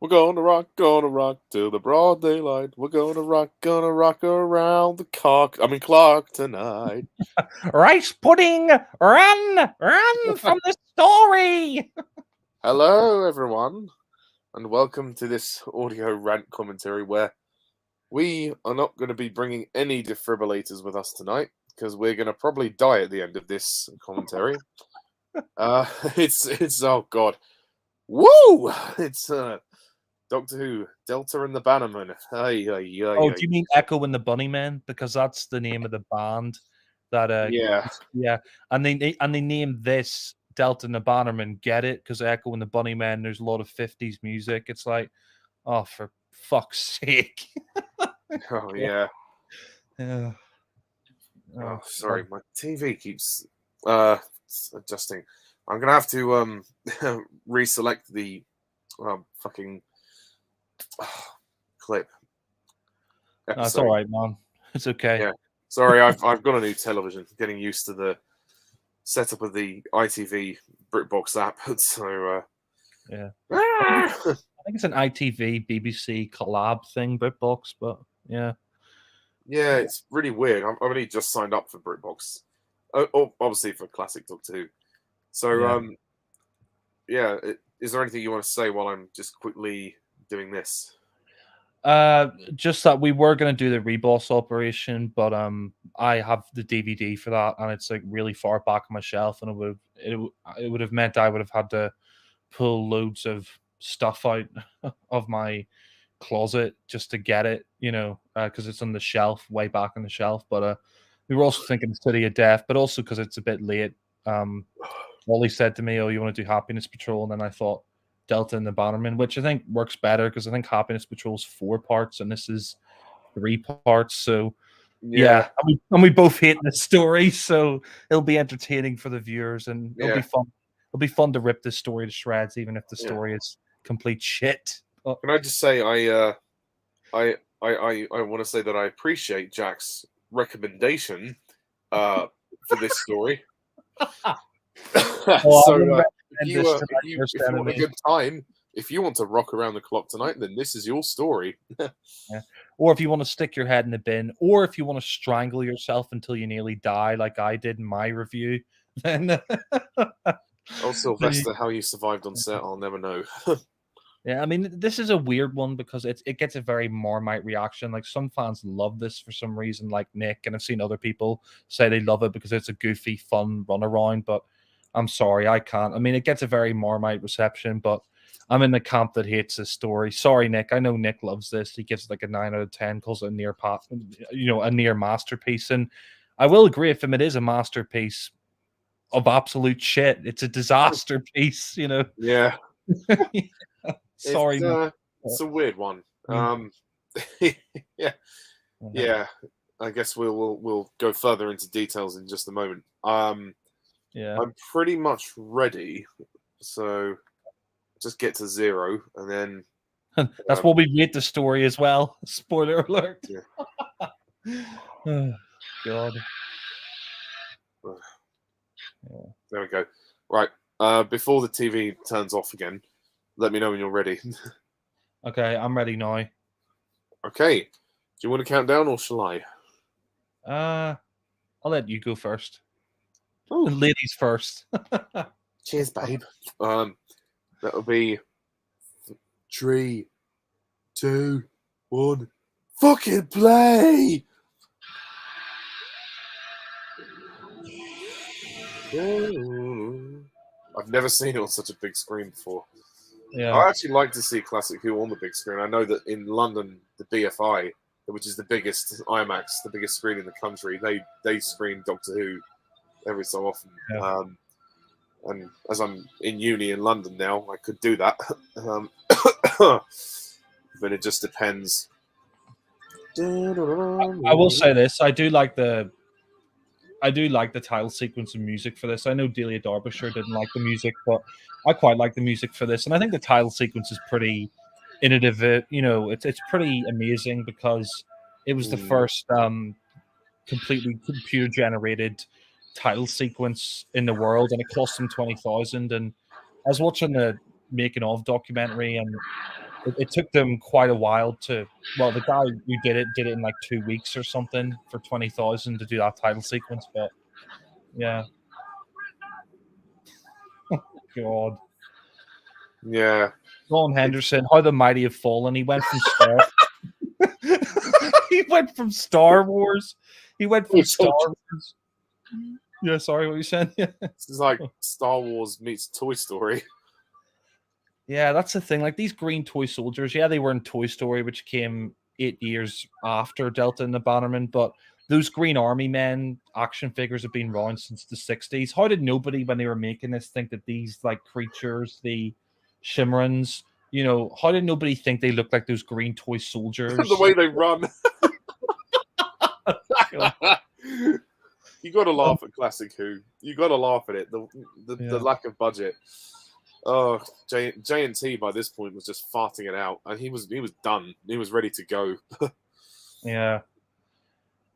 We're gonna rock till the broad daylight. We're gonna rock around the clock tonight. Rice pudding, run from the story. Hello, everyone, and welcome to this audio rant commentary where we are not going to be bringing any defibrillators with us tonight because we're going to probably die at the end of this commentary. It's oh god, woo! It's Doctor Who, Delta and the Bannerman. Oh, do you mean Echo and the Bunnymen? Because that's the name of the band. That Yeah. yeah, and they named this Delta and the Bannerman. Get it? Because Echo and the Bunnymen. There's a lot of '50s music. It's like, oh, for fuck's sake. Oh yeah. Yeah. Oh, sorry, my TV keeps uh adjusting. I'm gonna have to reselect the fucking clip That's episode. all right, man. It's okay. Yeah, sorry, I've got a new television. Getting used to the setup of the ITV BritBox app, so Yeah. ah! I think it's an ITV BBC collab thing, BritBox, but yeah. Yeah, it's really weird. I've only just signed up for BritBox, obviously for classic Doctor Who. So Yeah. yeah, is there anything you want to say while I'm just quickly doing this? Just that we were gonna do the reboss operation, but I have the DVD for that, and it's like really far back on my shelf, and it would have meant I would have had to pull loads of stuff out of my closet just to get it, because it's on the shelf, way back on the shelf. But we were also thinking City of Death, but also because it's a bit late. Wally said to me, "Oh, you want to do Happiness Patrol?" And then I thought Delta and the Bannerman, which I think works better because I think Happiness Patrol is 4 parts and this is 3 parts. So Yeah, yeah, and we both hate the story, so it'll be entertaining for the viewers, and it'll be yeah, fun. It'll be fun to rip this story to shreds, even if the yeah. story is complete shit. But Can I just say I want to say that I appreciate Jack's recommendation for this story. oh, I So wouldn't if recommend you this to my worst if you want a enemy. good time, if you want to rock around the clock tonight, then this is your story. Yeah. Or if you want to stick your head in the bin, or if you want to strangle yourself until you nearly die, like I did in my review, then Oh, then you, Sylvester, how you survived on set, I'll never know. yeah, I mean, this is a weird one because it gets a very Marmite reaction. Like some fans love this for some reason, like Nick, and I've seen other people say they love it because it's a goofy, fun run around. But I'm sorry, I can't. I mean, it gets a very Marmite reception, but I'm in the camp that hates this story. Sorry, Nick. I know Nick loves this. He gives it like a 9 out of 10, calls it a near pat, a near masterpiece. And I will agree with him. It is a masterpiece of absolute shit. It's a disaster piece. Yeah, it's Sorry, Nick. it's a weird one. Mm, Yeah, yeah. yeah. I guess we'll go further into details in just a moment. Yeah. I'm pretty much ready, so just get to 0 and then That's what we rate the story as well. Spoiler alert. yeah. Oh, God. Yeah. There we go. Right. Before the TV turns off again, let me know when you're ready. Okay, I'm ready now. Okay. Do you want to count down or shall I? I'll let you go first. Oh, And ladies first. cheers, babe. That'll be 3, 2, 1. Fucking play! I've never seen it on such a big screen before. Yeah. I actually like to see Classic Who on the big screen. I know that in London, the BFI, which is the biggest IMAX, the biggest screen in the country, they screen Doctor Who every so often. Yeah. And as I'm in uni in London now, I could do that. But it just depends. I will say this. I do like the title sequence and music for this. I know Delia Derbyshire didn't like the music, but I quite like the music for this. And I think the title sequence is pretty innovative. It's pretty amazing because it was the first completely computer generated title sequence in the world, and it cost them 20,000. And I was watching the making of documentary, and it took them quite a while to. Well, the guy who did it in like 2 weeks or something for 20,000 to do that title sequence. But yeah, God, Yeah. Ron Henderson, how the mighty have fallen. He went from Star. He went from Star Wars. He went from Star Wars. Yeah, sorry, what were you saying? Yeah. This is like Star Wars meets Toy Story. Yeah, that's the thing. Like these green toy soldiers, yeah, they were in Toy Story, which came 8 years after Delta and the Bannerman, but those Green Army Men action figures have been around since the 60s. How did nobody, when they were making this, think that these like creatures, the Shimmerans, how did nobody think they looked like those green toy The soldiers? way they run. God. You got to laugh at Classic Who. You got to laugh at it. The lack of budget. Oh, J&T by this point was just farting it out, and he was done. He was ready to go. Yeah.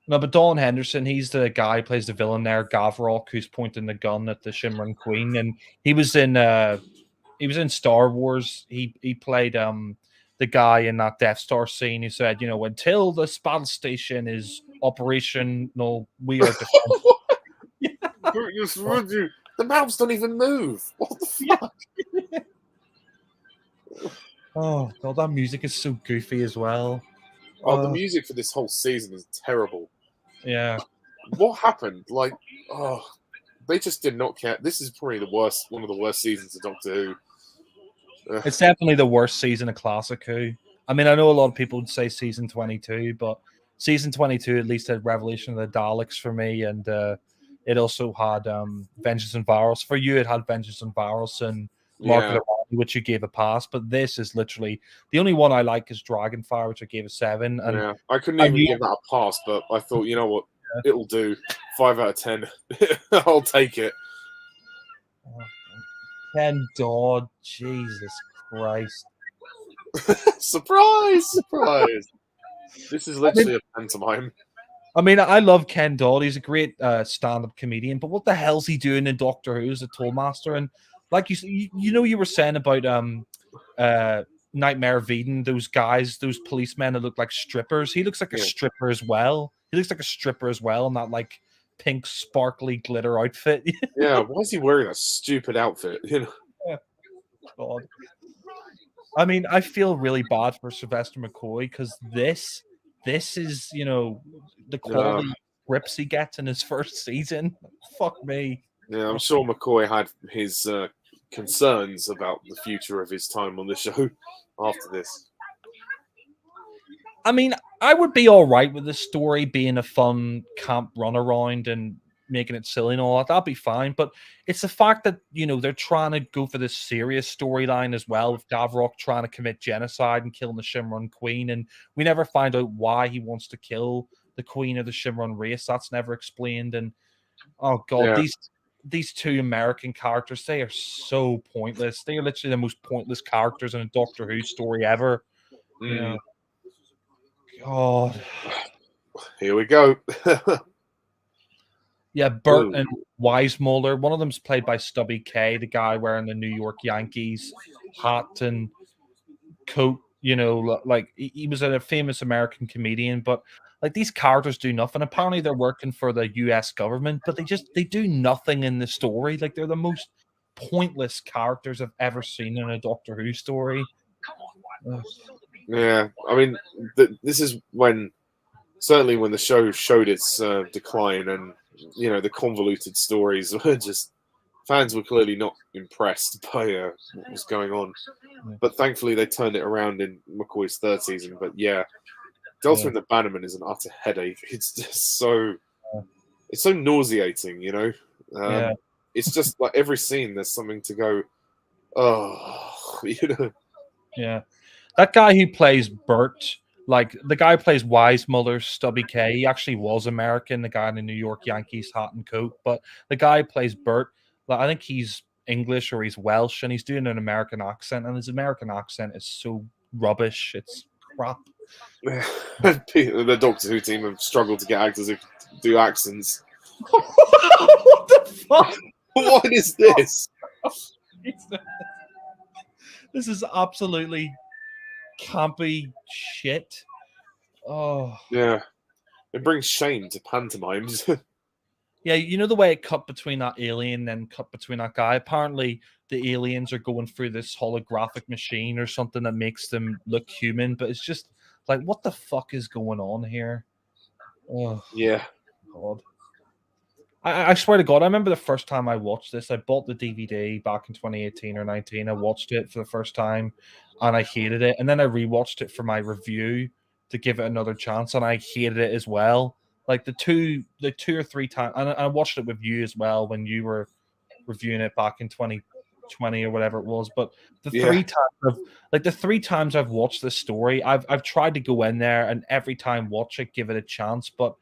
No, but Dawn Henderson, he's the guy who plays the villain there, Gavrok, who's pointing the gun at the Shimmering Queen, and he was in Star Wars. He played the guy in that Death Star scene who said, until the battle station is operational, we are The mouths don't even move. What the fuck? Oh God, that music is so goofy as well. Oh, the music for this whole season is terrible. Yeah. What happened? Like, they just did not care. This is probably one of the worst seasons of Doctor Who. It's definitely the worst season of Classic Who. I mean, I know a lot of people would say season 22, but season 22 at least had Revelation of the Daleks for me, and it also had Vengeance and Varus. For you, it had Vengeance and Varus and Market of Army, which you gave a pass, but this is literally the only one I like is Dragonfire, which I gave a 7. And yeah, I couldn't even give that a pass, but I thought, you know what, it'll do. 5 out of 10. I'll take it. Ken Dodd, Jesus Christ. Surprise! This is literally a pantomime. I mean, I love Ken Dodd. He's a great stand-up comedian, but what the hell's he doing in Doctor Who as a Tollmaster? And like you were saying about Nightmare of Eden, those guys, those policemen that look like strippers. He looks like a stripper as well. He looks like a stripper as well in that like pink sparkly glitter outfit. Yeah, why is he wearing a stupid outfit? God. I mean, I feel really bad for Sylvester McCoy because this is, the quality grips he gets in his first season. Fuck me. Yeah, I'm sure McCoy had his concerns about the future of his time on the show after this. I mean, I would be all right with the story being a fun camp run around and making it silly and all that. That'd be fine. But it's the fact that, they're trying to go for this serious storyline as well, with Gavrok trying to commit genocide and killing the Shimron Queen. And we never find out why he wants to kill the Queen of the Shimron race. That's never explained. And oh God, these two American characters, they are so pointless. They are literally the most pointless characters in a Doctor Who story ever. Yeah. God. Here we go. Yeah, Bert and Weissmuller. One of them's played by Stubby K, the guy wearing the New York Yankees hat and coat. Like he was a famous American comedian, but like these characters do nothing. Apparently, they're working for the U.S. government, but they do nothing in the story. Like they're the most pointless characters I've ever seen in a Doctor Who story. Yeah, I mean, this is certainly when the show showed its decline, and the convoluted stories were just, fans were clearly not impressed by what was going on. But thankfully, they turned it around in McCoy's third season. But yeah, Delta and the Bannerman is an utter headache. It's just it's so nauseating, It's just like every scene, there's something to go, Yeah. That guy who plays Bert, like the guy who plays Weissmuller, Stubby K, he actually was American, the guy in the New York Yankees hat and coat. But the guy who plays Bert, like, I think he's English or he's Welsh, and he's doing an American accent, and his American accent is so rubbish. It's crap. The Doctor Who team have struggled to get actors who do accents. What the fuck? What is this? This is absolutely campy shit. Oh. Yeah. It brings shame to pantomimes. Yeah, you know the way it cut between that alien and cut between that guy? Apparently, the aliens are going through this holographic machine or something that makes them look human, but it's just like, what the fuck is going on here? Oh, Yeah. God. I swear to God, I remember the first time I watched this. I bought the DVD back in 2018 or 19. I watched it for the first time and I hated it. And then I rewatched it for my review to give it another chance, and I hated it as well. Like the two or three times, and I watched it with you as well when you were reviewing it back in 2020 or whatever it was. But Yeah. the three times I've watched this story, I've tried to go in there and every time watch it, give it a chance, but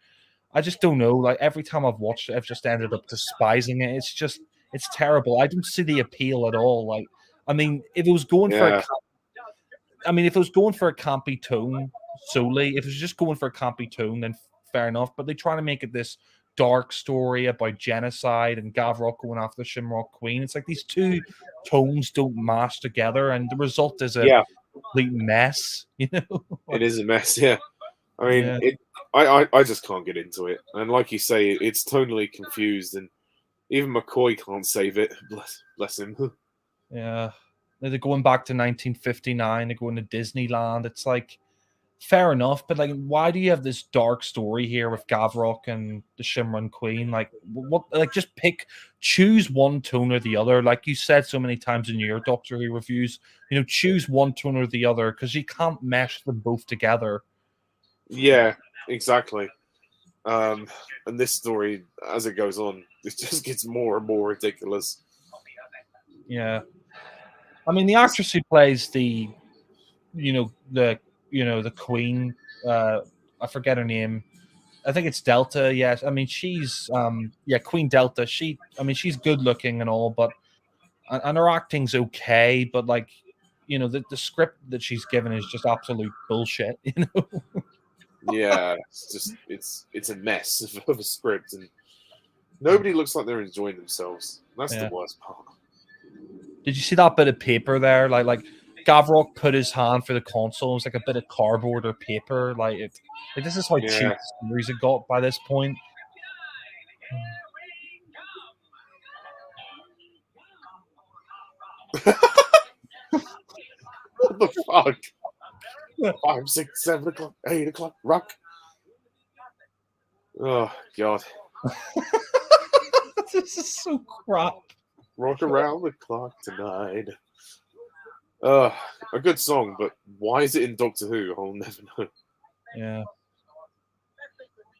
I just don't know. Like every time I've watched it, I've just ended up despising it. It's terrible. I don't see the appeal at all. Like, I mean, if it was going for a, Yeah. if it was going for a campy tone solely, if it was just going for a campy tone, then fair enough. But they try to make it this dark story about genocide and Gavrok going after the Shimrock Queen. It's like these two tones don't mash together, and the result is a Yeah. complete mess. You know? It is a mess. Yeah. I mean, Yeah. I just can't get into it. And like you say, it's totally confused, and even McCoy can't save it. Bless him. Yeah. They're going back to 1959. They're going to Disneyland. It's like fair enough, but like, why do you have this dark story here with Gavrok and the Shimron Queen? Like, what? Like, just choose one tone or the other. Like you said so many times in your Doctor Who reviews, choose one tone or the other because you can't mesh them both together. Yeah, exactly. And this story, as it goes on, it just gets more and more ridiculous. Yeah. I mean, the actress who plays the Queen, I forget her name. I think it's Delta. Yes, I mean Queen Delta. She's good looking and all, but and her acting's okay, but like the script that she's given is just absolute bullshit. Yeah, it's a mess of a script, and nobody looks like they're enjoying themselves. That's the Yeah. worst part. Did you see that bit of paper there? Like Gavrok put his hand for the console. It was like a bit of cardboard or paper. Like this is how cheap Yeah. the series had got by this point. What the fuck? 5, 6, 7 o'clock, 8 o'clock, rock. Oh god. This is so crap. Rock around the clock tonight. Uh, a good song, but why is it in Doctor Who? I'll never know. Yeah.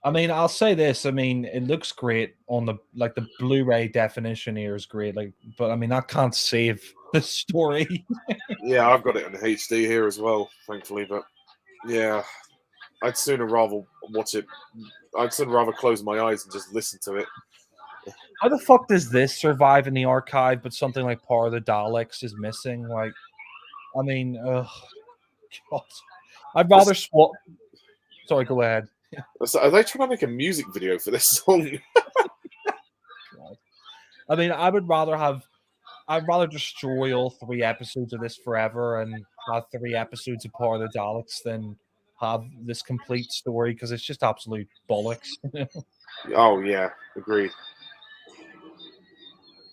I mean, I'll say this. I mean, it looks great on the Blu-ray definition here is great. Like, but I mean, that can't save the story. Yeah, I've got it in HD here as well, thankfully. But yeah, I'd sooner rather watch it. I'd sooner rather close my eyes and just listen to it. How the fuck does this survive in the archive, but something like Power of the Daleks is missing? Like, I mean, God, I'd rather swap. Sorry, go ahead. So are they trying to make a music video for this song? God. I mean, I'd rather destroy all 3 episodes of this forever and have 3 episodes of Power of the Daleks than have this complete story because it's just absolute bollocks. Oh yeah, agreed.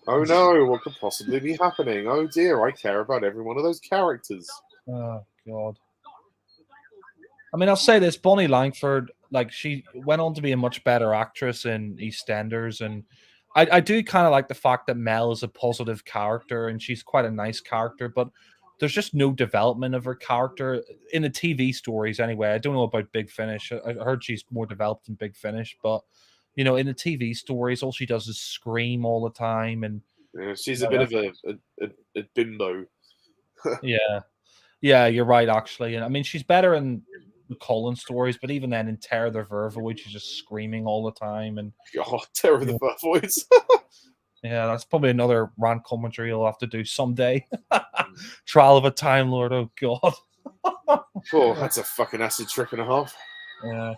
Oh no, what could possibly be happening? Oh dear, I care about every one of those characters. Oh God. I mean, I'll say this: Bonnie Langford, like she went on to be a much better actress in EastEnders, and I do kind of like the fact that Mel is a positive character and she's quite a nice character, but there's just no development of her character in the TV stories. Anyway, I don't know about Big Finish. I heard she's more developed in Big Finish, but in the TV stories, all she does is scream all the time, and Yeah, she's a bit of a bimbo. yeah. Yeah, you're right, actually. And I mean, she's better in the Colin stories, but even then in Terror the Vervoid, she's just screaming all the time. And God, Terror of the yeah, Vervoids. yeah, that's probably another rant commentary you'll have to do someday. Trial of a Time Lord. Oh, God. Oh, that's a fucking acid trip and a half. Yeah.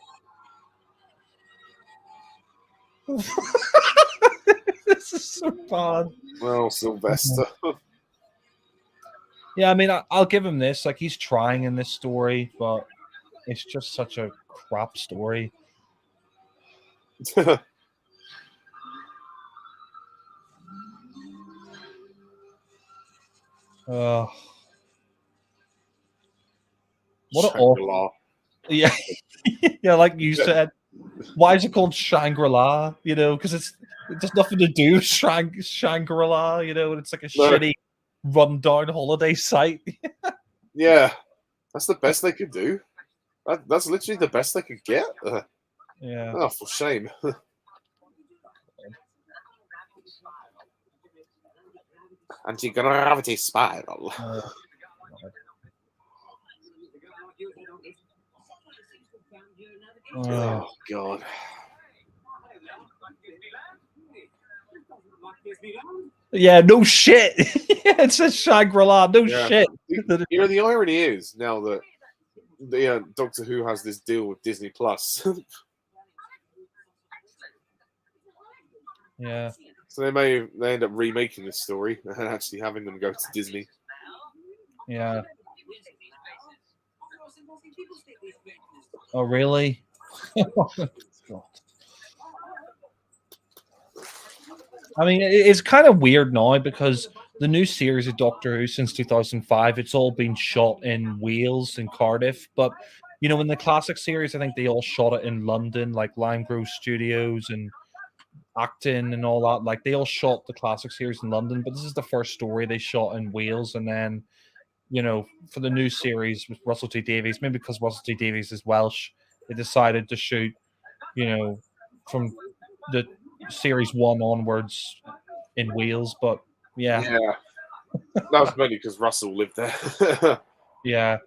This is so bad. Well, Sylvester. Yeah, I mean, I'll give him this. Like, he's trying in this story, but it's just such a crap story. Uh, what an awful. Shangri-La. Yeah, yeah, like you said. Why is it called Shangri-La? You know, because it does nothing to do with Shangri-La. You know, and it's like a No, shitty rundown holiday site. yeah, that's the best they could do. That's literally the best they could get. Yeah. Oh, for shame. Anti-gravity spiral. Oh, Oh god. yeah, no shit. It says Shangri-La. No Yeah. shit. You know, the irony is now that the Doctor Who has this deal with Disney Plus, Yeah. so they end up remaking this story and actually having them go to Disney. Yeah. Oh, really? God. I mean, it's kind of weird now because the new series of Doctor Who since 2005, it's all been shot in Wales and Cardiff. But, you know, in the classic series, I think they all shot it in London, like Lime Grove Studios and Acton and all that. Like, they all shot the classic series in London, but this is the first story they shot in Wales. And then, you know, for the new series with Russell T Davies, maybe because Russell T Davies is Welsh, they decided to shoot, you know, from the series one onwards in Wales. But yeah, Yeah, that was mainly because Russell lived there. yeah.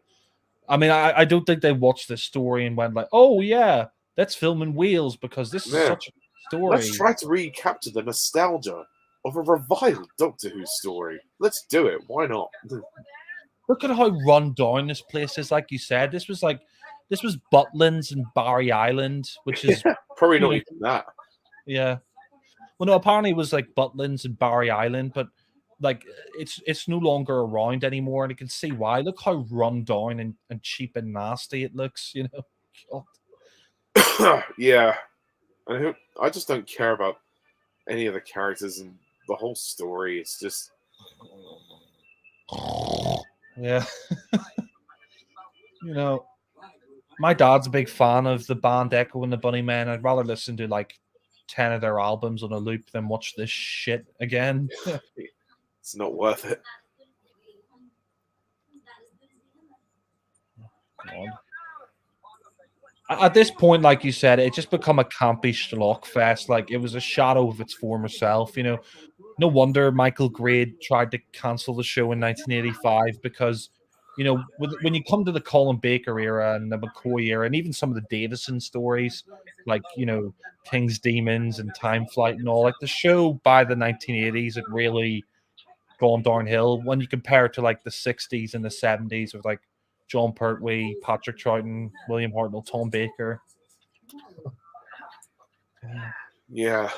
I mean, I don't think they watched this story and went like, oh yeah, let's film in Wales because this is Yeah, such a let's story. try to recapture the nostalgia of a revived Doctor Who story. Let's do it. Why not? Look at how run down this place is. Like you said, this was Butlins and Barry Island, which is Probably you not know, even that. yeah. Well, no, apparently it was like Butlins and Barry Island, but like it's no longer around anymore, and you can see why. Look how run down and cheap and nasty it looks. You know, Yeah, I just don't care about any of the characters and the whole story. It's just yeah. You know, my dad's a big fan of the band Echo and the Bunnymen. I'd rather listen to like 10 of their albums on a loop than watch this shit again. it's not worth it. God. At this point, like you said, it just become a campy schlock fest. Like it was a shadow of its former self. You know, no wonder Michael Grade tried to cancel the show in 1985 because, you know, when you come to the Colin Baker era and the McCoy era, and even some of the Davison stories, like you know King's Demons and Time Flight and all, like the show by the 1980s had really gone downhill when you compare it to like the 60s and the 70s with like John Pertwee, Patrick Troughton, William Hartnell, Tom Baker. Yeah,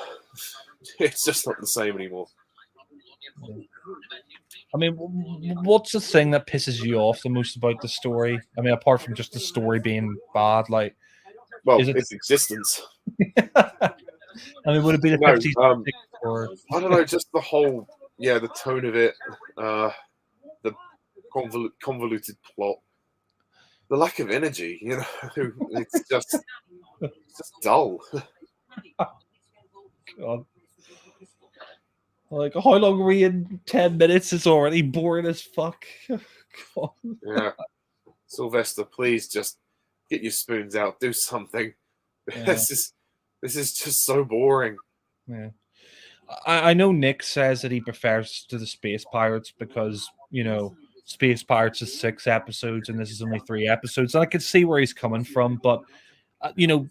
it's just not the same anymore. I mean, what's the thing that pisses you off the most about the story? I mean, apart from just the story being bad, like, Well, is it? its existence. I mean, would it be the No, 50s or? I don't know, just the whole, the tone of it, the convoluted plot, the lack of energy. It's just dull. God. Like, how long are we in? 10 minutes? It's already boring as fuck. God. Yeah, Sylvester, please just get your spoons out, do something. Yeah. This is just so boring. Yeah. I know Nick says that he prefers to the Space Pirates because, you know, Space Pirates is 6 episodes and this is only 3 episodes. And I can see where he's coming from, but, you know,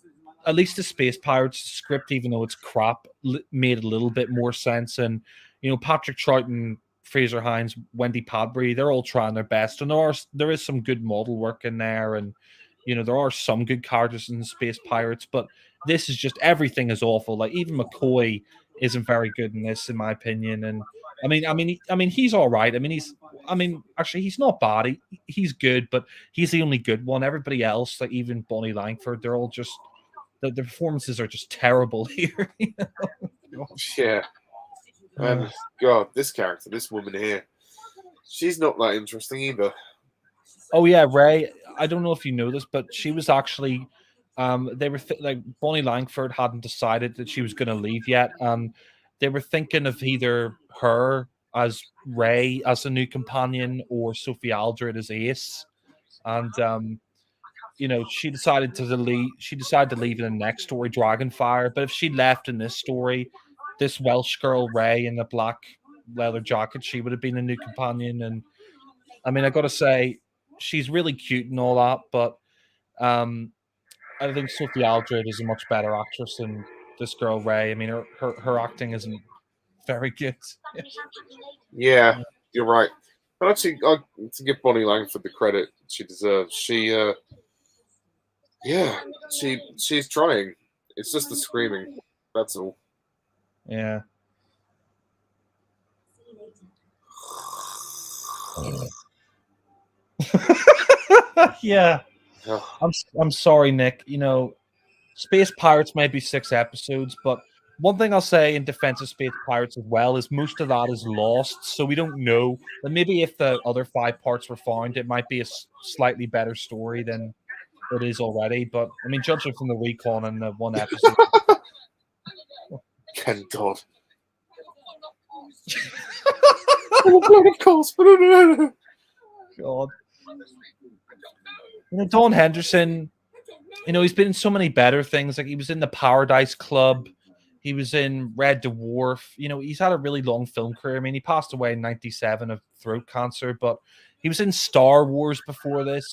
at least the Space Pirates script, even though it's crap, made a little bit more sense. And, you know, Patrick Troughton, Fraser Hines, Wendy Padbury, they're all trying their best. And there is some good model work in there. And, you know, there are some good characters in the Space Pirates, but this is just everything is awful. Like, even McCoy isn't very good in this, in my opinion. And He's all right. Actually, he's not bad. He's good, but he's the only good one. Everybody else, like even Bonnie Langford, they're all just the performances are just terrible here. Yeah, and God, this character, this woman here, she's not that interesting either. Oh yeah, Ray. I don't know if you know this, but she was actually, they were like Bonnie Langford hadn't decided that she was going to leave yet, and they were thinking of either her as Ray as a new companion or Sophie Aldred as Ace, and she decided to leave. She decided to leave in the next story, Dragonfire. But if she left in this story, this Welsh girl Ray in the black leather jacket, she would have been a new companion. And I got to say, she's really cute and all that, but um, I think Sophie Aldred is a much better actress than this girl Ray. Her acting isn't very good. Yeah, you're right. But actually, to give Bonnie Langford the credit she deserves, yeah, she's trying. It's just the screaming. That's all. Yeah. Yeah. I'm sorry, Nick. Space Pirates might be 6 episodes, but one thing I'll say in defense of Space Pirates as well is most of that is lost, so we don't know. And maybe if the other 5 parts were found, it might be a slightly better story than it is already. But judging from the recon and the one episode, Ken Dodd. Of course. God, Don Henderson. He's been in so many better things. Like he was in the Paradise Club. He was in Red Dwarf. He's had a really long film career. He passed away in 97 of throat cancer, but he was in Star Wars before this,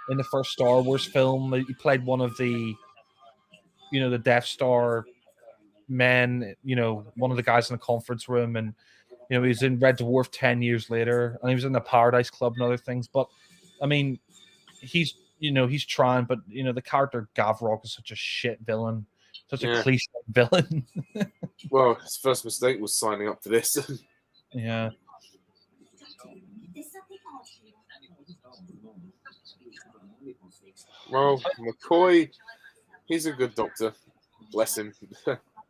in the first Star Wars film. He played one of the Death Star men, one of the guys in the conference room. And, he was in Red Dwarf 10 years later, and he was in the Paradise Club and other things. But, he's trying, but the character Gavrok is such a shit villain, such a cliche villain. Well, his first mistake was signing up to this. Yeah. Well, McCoy, he's a good doctor. Bless him.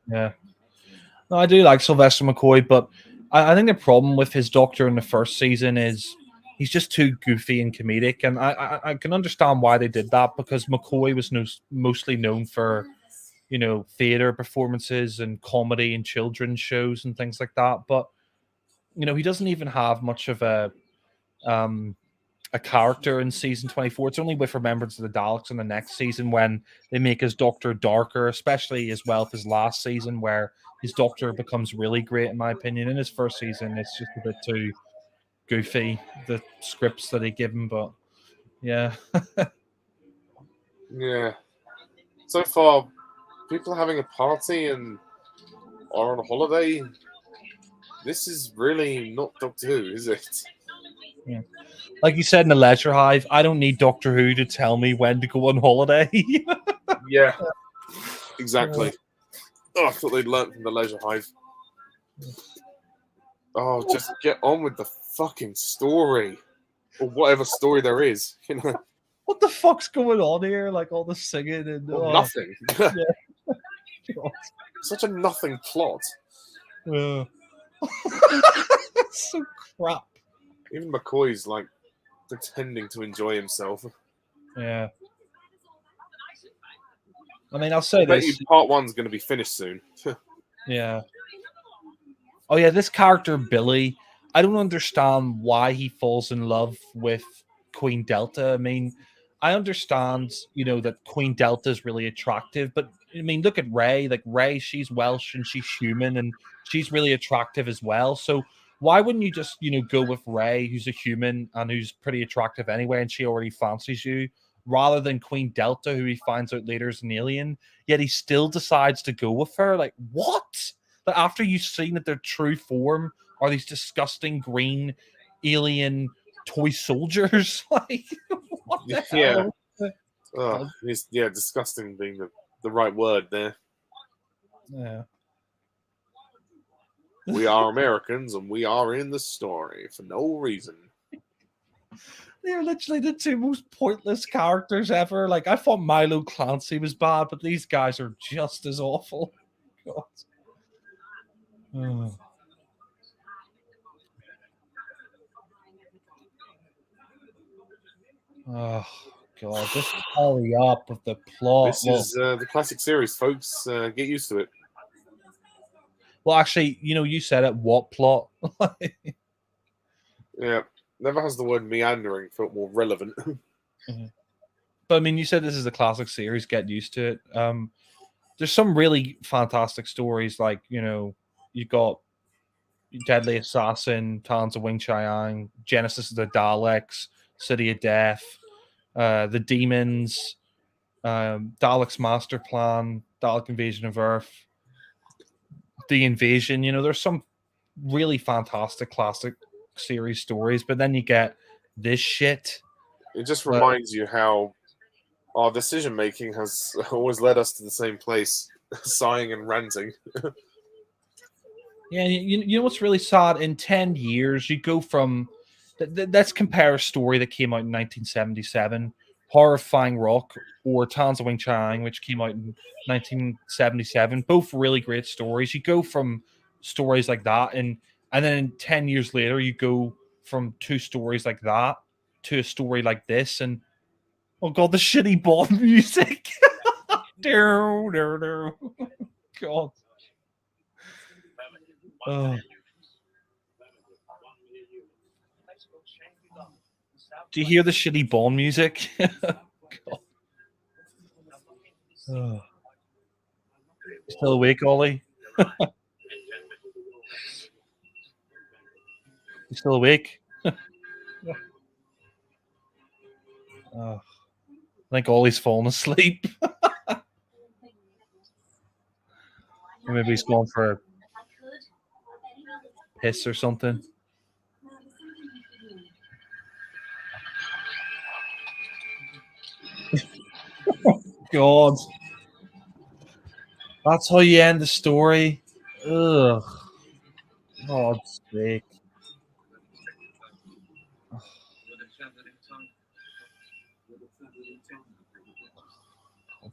Yeah. No, I do like Sylvester McCoy, but I think the problem with his Doctor in the first season is he's just too goofy and comedic, and I can understand why they did that because McCoy was mostly known for theater performances and comedy and children's shows and things like that. But he doesn't even have much of um a character in season 24. It's only with Remembrance of the Daleks in the next season when they make his Doctor darker, especially as well as his last season where his Doctor becomes really great, in my opinion. In his first season, it's just a bit too goofy, the scripts that they give him, but yeah. Yeah. So far, people are having a party and are on a holiday. This is really not Doctor Who, is it? Yeah. Like you said in the Leisure Hive, I don't need Doctor Who to tell me when to go on holiday. Yeah, exactly. Oh, I thought they'd learnt from the Leisure Hive. Oh, just get on with the fucking story. Or whatever story there is, What the fuck's going on here? Like all the singing and nothing. Yeah. Such a nothing plot. It's so crap. Even McCoy's like pretending to enjoy himself. Yeah. I'll say this. Part 1's going to be finished soon. Yeah. Oh yeah, this character Billy, I don't understand why he falls in love with Queen Delta. I understand, that Queen Delta is really attractive, but look at Ray. Like Ray, she's Welsh and she's human and she's really attractive as well. So why wouldn't you just, go with Ray, who's a human and who's pretty attractive anyway, and she already fancies you, rather than Queen Delta, who he finds out later is an alien, yet he still decides to go with her? Like, what? That after you've seen that their true form are these disgusting green alien toy soldiers? Like, what the hell? Disgusting being the right word there. Yeah. We are Americans, and we are in the story for no reason. They're literally the two most pointless characters ever. Like, I thought Milo Clancy was bad, but these guys are just as awful. God. Oh. Oh, God. Just hurry up with the plot. This is the classic series, folks. Get used to it. Well, actually, you said it. What plot? Yeah, never has the word meandering felt more relevant. But I mean, you said this is a classic series. Get used to it. There's some really fantastic stories, like you got Deadly Assassin, Talons of Wing Chiang, Genesis of the Daleks, City of Death, the Demons, Daleks Master Plan, Dalek Invasion of Earth, The Invasion. There's some really fantastic classic series stories, but then you get this shit. It just reminds you how our decision making has always led us to the same place, sighing and ranting. Yeah, you know what's really sad? In 10 years, you go from let's compare a story that came out in 1977, Horrifying Rock, or Tans of Wing Chang, which came out in 1977. Both really great stories. You go from stories like that, and then 10 years later, you go from two stories like that to a story like this, and oh god, the shitty Bond music. God. Oh. Do you hear the shitty Bond music? Oh. Still awake, Ollie? You still awake? Oh. I think Ollie's fallen asleep. Or maybe he's going for a piss or something. God. That's how you end the story. Ugh. God's sake.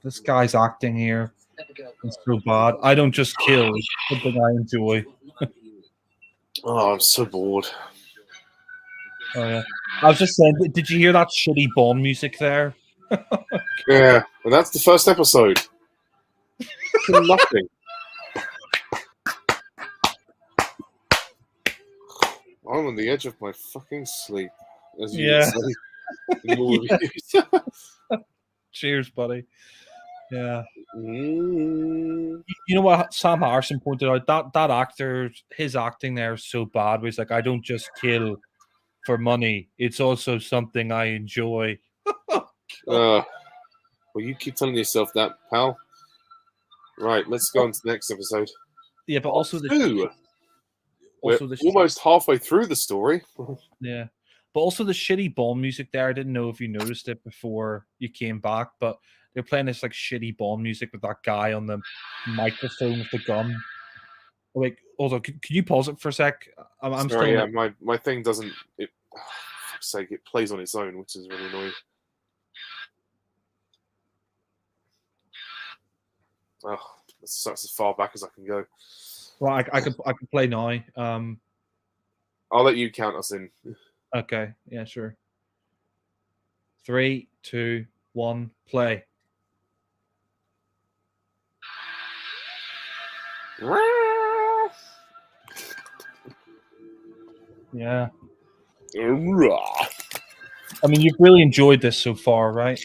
This guy's acting here. It's so bad. I don't just kill. It's something I enjoy. Oh, I'm so bored. Oh yeah. I was just saying, did you hear that shitty Bond music there? Yeah, and that's the first episode. Nothing. I'm on the edge of my fucking sleep, as you would say in your reviews. Cheers, buddy. Yeah. Mm. You know what Sam Harrison pointed out? That actor, his acting there is so bad. Where he's like, I don't just kill for money. It's also something I enjoy. Well, you keep telling yourself that, pal. Right, let's go on to the next episode. Yeah, but also We're almost halfway through the story. Yeah. But also the shitty Bond music there. I didn't know if you noticed it before you came back, but they're playing this like shitty Bond music with that guy on the microphone with the gun. Oh, wait, hold on. Can you pause it for a sec? I'm Sorry, still. yeah, my thing doesn't. For fuck's sake, it plays on its own, which is really annoying. Oh, that's as far back as I can go. Well, I could play now. I'll let you count us in. Okay, yeah, sure. 3, 2, 1, play. Yeah. I mean, you've really enjoyed this so far, right?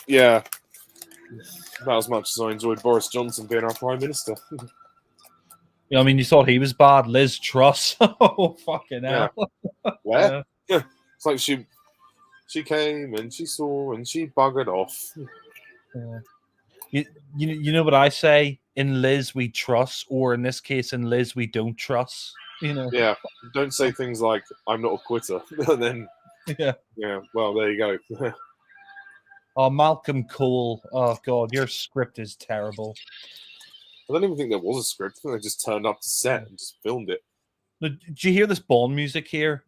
Yeah. About as much as I enjoyed Boris Johnson being our Prime Minister. I mean, you thought he was bad. Liz Truss. Oh, fucking hell. Yeah. Where? Yeah. It's like she came and she saw and she buggered off. Yeah. You know what I say? In Liz we trust, or in this case, in Liz we don't trust. Yeah. Don't say things like "I'm not a quitter," and then yeah. Well, there you go. Oh, Malcolm Cole. Oh God, your script is terrible. I don't even think there was a script. I think they just turned up to set and just filmed it. Did you hear this Bond music here?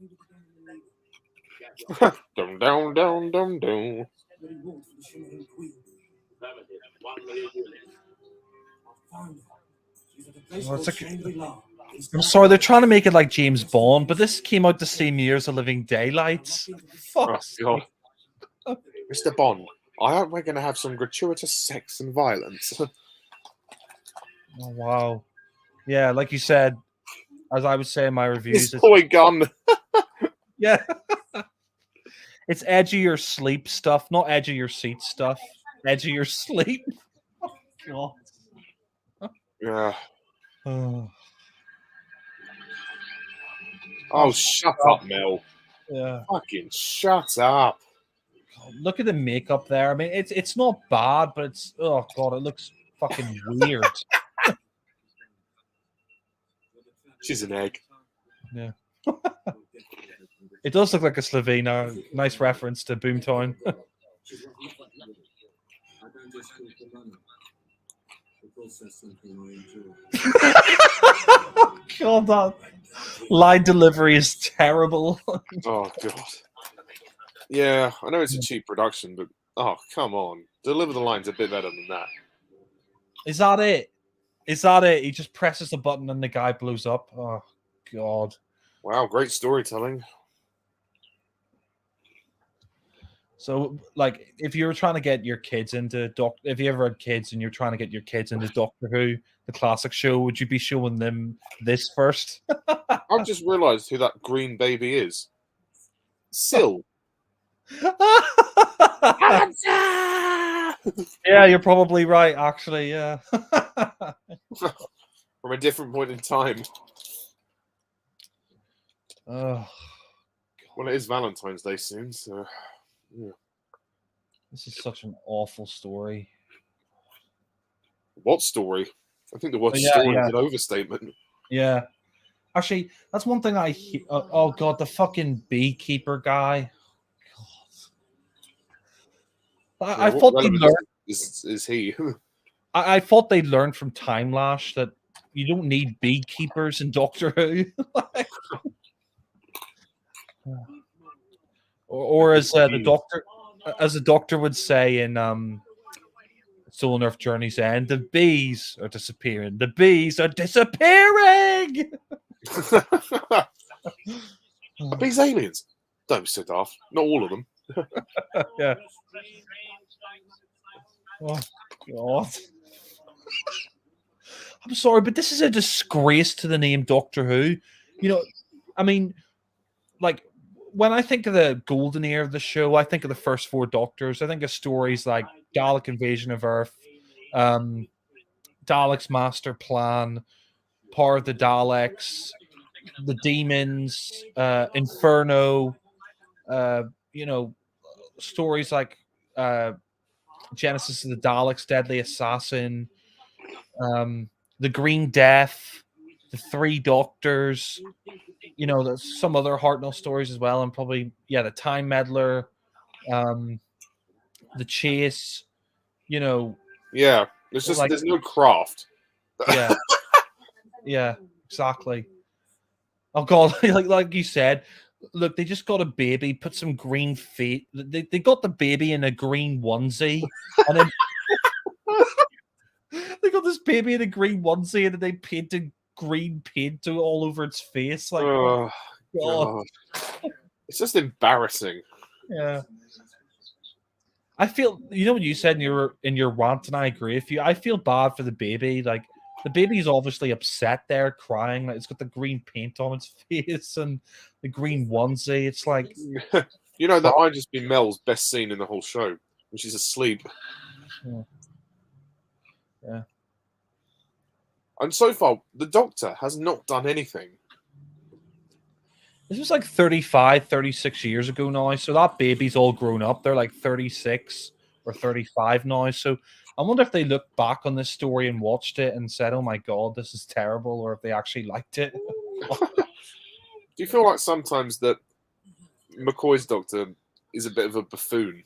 Dum dum dum dum dum. Well, I'm sorry, they're trying to make it like James Bond, but this came out the same year as A Living Daylights. Oh Fuck. god, Mr. Bond. I hope we're going to have some gratuitous sex and violence. Oh, wow. Yeah, like you said, as I would say in my reviews, This boy gun. yeah, it's edge of your sleep stuff, not edge of your seat stuff. Edge of your sleep. Oh, Yeah. God. Oh, shut up, Mel. Yeah. Fucking shut up. God, look at the makeup there. I mean, it's not bad, but it's oh god, it looks fucking weird. She's an egg. Yeah. It does look like a Slovenia. Nice reference to Boomtown. God, that line delivery is terrible. Oh, God. Yeah, I know it's a cheap production, but oh, come on. Deliver the lines a bit better than that. Is that it? Is that it? He just presses the button and the guy blows up. Oh, God. Wow, great storytelling. So, like, if you were trying to get your kids into if you ever had kids and you're trying to get your kids into Doctor Who, the classic show, would you be showing them this first? I've just realised who that green baby is. Syl. Yeah, you're probably right, actually. Yeah. From a different point in time. Oh, Well, it is Valentine's Day soon, so yeah. this is such an awful story. What story? I think the word Yeah, story yeah. is an overstatement. Yeah. Actually, that's one thing I oh god, the fucking beekeeper guy. God. I What thought they relevant learned. is he? I thought they learned from Time Lash that you don't need beekeepers in Doctor Who. or as the doctor would say in Soul Earth Journey's End, the bees are disappearing. The bees are disappearing. Are these aliens? Don't sit off. Not all of them. Yeah. Oh God. I'm sorry, but this is a disgrace to the name Doctor Who. You know, I mean, like when I think of the golden era of the show, I think of the first four Doctors. I think of stories like Dalek Invasion of Earth, Dalek's Master Plan, Power of the Daleks, the Demons, Inferno. You know, stories like Genesis of the Daleks, Deadly Assassin, the Green Death, the Three Doctors. You know, there's some other Hartnell stories as well, and probably the Time Meddler, the Chase. You know, Yeah, there's no craft. Yeah, yeah, exactly. Oh God, like you said, look, they just got a baby, put some green feet. They got the baby in a green onesie, and then they got this baby in a green onesie, and then they painted green paint all over its face. Like, oh God. God, it's just embarrassing. Yeah. I feel what you said in your rant, and I agree with you. I feel bad for the baby. Like the baby's obviously upset there, crying. Like it's got the green paint on its face and the green onesie. It's like You know, that might just be Mel's best scene in the whole show when she's asleep. Yeah. And so far, the Doctor has not done anything. This was like 35, 36 years ago now. So that baby's all grown up. They're like 36 or 35 now. So I wonder if they looked back on this story and watched it and said, oh my God, this is terrible, or if they actually liked it. Do you feel like sometimes that McCoy's Doctor is a bit of a buffoon?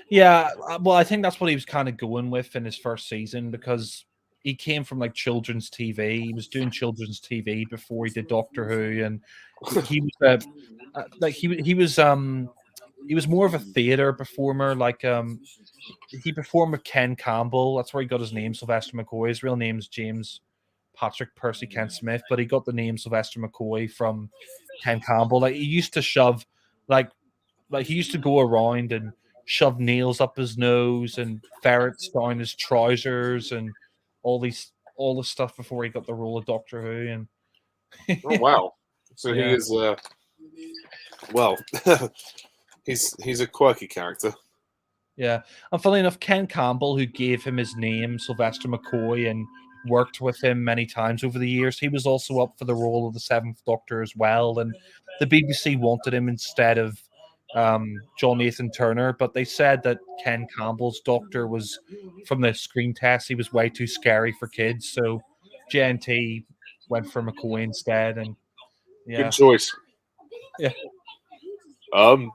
Yeah, well, I think that's what he was kind of going with in his first season, because he came from like children's TV. He was doing children's TV before he did Doctor Who, and he was like he was more of a theater performer. Like he performed with Ken Campbell. That's where he got his name, Sylvester McCoy. His real name's James Patrick Percy Kent Smith, but he got the name Sylvester McCoy from Ken Campbell. Like he used to shove, like he used to go around and shove nails up his nose and ferrets down his trousers and all this stuff before he got the role of Doctor Who. And Oh wow! So he yeah, is well, he's a quirky character. yeah. And funnily enough, Ken Campbell, who gave him his name, Sylvester McCoy, and worked with him many times over the years, he was also up for the role of the Seventh Doctor as well. And the BBC wanted him instead of John Nathan Turner, but they said that Ken Campbell's Doctor was, from the screen test, he was way too scary for kids. So JNT went for McCoy instead. And Good yeah, choice. yeah.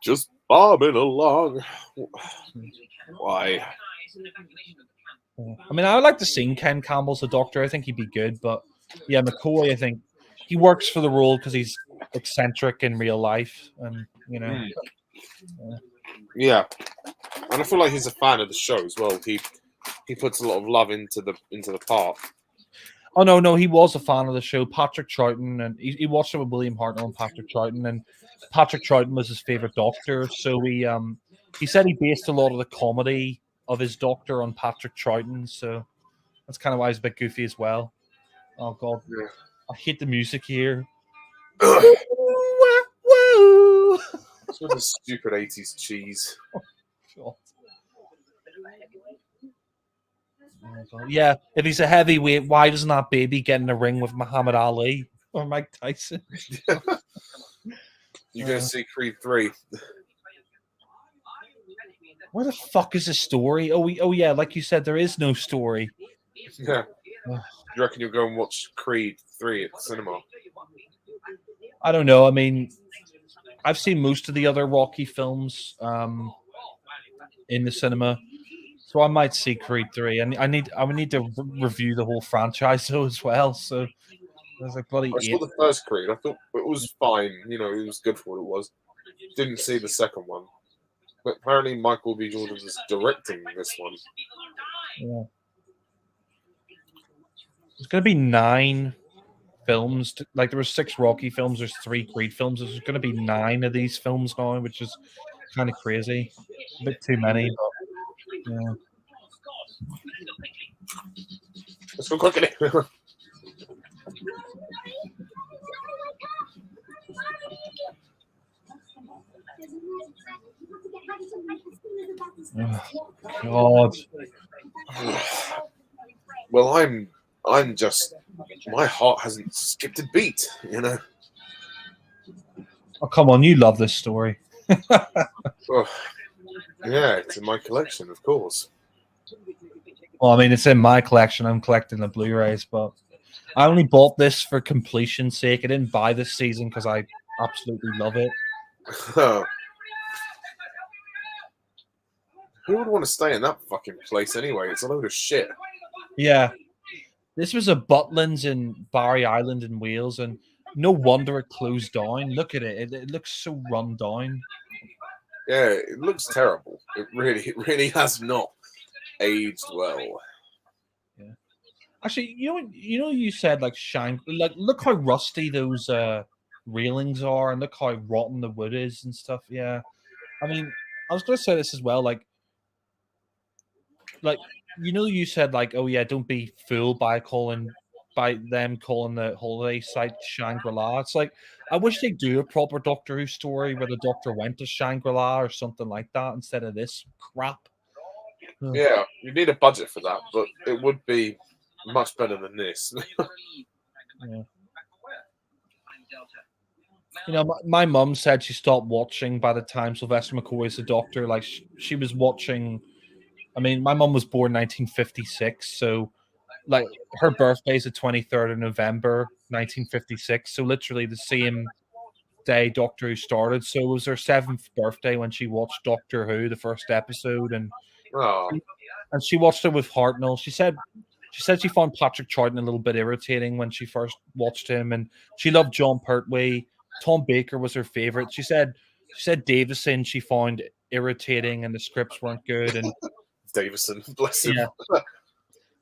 Just bobbing along. Why? I mean, I would like to see Ken Campbell's a Doctor. I think he'd be good, but yeah, McCoy, I think he works for the role because he's eccentric in real life, and you know, Yeah, and I feel like he's a fan of the show as well. He puts a lot of love into the part. Oh no, he was a fan of the show. Patrick Troughton, and he watched it with William Hartnell and Patrick Troughton, and Patrick Troughton was his favorite Doctor. So he said he based a lot of the comedy of his Doctor on Patrick Troughton. So that's kind of why he's a bit goofy as well. Oh god, Yeah. I hate the music here. Sort of stupid 80s cheese. God. Yeah, if he's a heavyweight, why doesn't that baby get in the ring with Muhammad Ali or Mike Tyson? You're going to see Creed 3. Where the fuck is the story? Oh yeah, like you said, there is no story. Yeah. You reckon you'll go and watch Creed 3 at the cinema? I don't know. I mean, I've seen most of the other Rocky films in the cinema, so I might see Creed 3. And I would need to review the whole franchise though as well. So there's like bloody I saw the first Creed. I thought it was fine. You know, it was good for what it was. Didn't see the second one. But apparently Michael B. Jordan is directing this one. Yeah. There's going to be 9 films. Like there were 6 Rocky films. There's 3 Creed films. There's going to be 9 of these films now, which is kind of crazy. A bit too many. But, yeah. Let's go quickly. Oh, God. Well, I'm just, my heart hasn't skipped a beat, you know. Oh, come on. You love this story. Oh, yeah, it's in my collection, of course. Well, I mean, it's in my collection. I'm collecting the Blu-rays, but I only bought this for completion's sake. I didn't buy this season because I absolutely love it. Who would want to stay in that fucking place anyway? It's a load of shit. Yeah. This was a Butlins in Barry Island in Wales, and no wonder it closed down. Look at it. It looks so run down. Yeah, it looks terrible. It really has not aged well. Yeah. Actually, you said like look how rusty those railings are, and look how rotten the wood is and stuff. Yeah. I mean, I was gonna say this as well, like you said like, oh yeah, don't be fooled by them calling the holiday site Shangri-La. It's like I wish they'd do a proper Doctor Who story where the Doctor went to Shangri-La or something like that instead of this crap. Yeah, you need a budget for that, but it would be much better than this. Yeah. You know, my mum said she stopped watching by the time Sylvester McCoy is the Doctor. Like she was watching. I mean, my mum was born 1956, so like her birthday is the 23rd of November 1956. So literally the same day Doctor Who started. So it was her 7th birthday when she watched Doctor Who, the first episode, Oh, and she watched it with Hartnell. She said She said she found Patrick Troughton a little bit irritating when she first watched him, and she loved John Pertwee. Tom Baker was her favorite. She said Davison she found irritating, and the scripts weren't good. And Davison, bless him. yeah,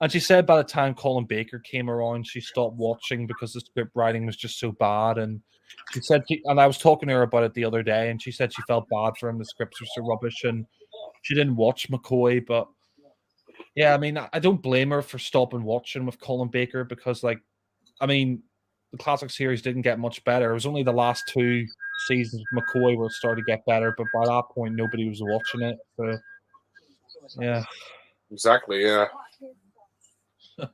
and she said by the time Colin Baker came around, she stopped watching because the script writing was just so bad. And she said, and I was talking to her about it the other day, and she said she felt bad for him. The scripts were so rubbish, and she didn't watch McCoy. But yeah, I mean, I don't blame her for stopping watching with Colin Baker because, like, I mean, the classic series didn't get much better. It was only the last two seasons of McCoy where it started to get better, but by that point, nobody was watching it. So yeah, Exactly, yeah. The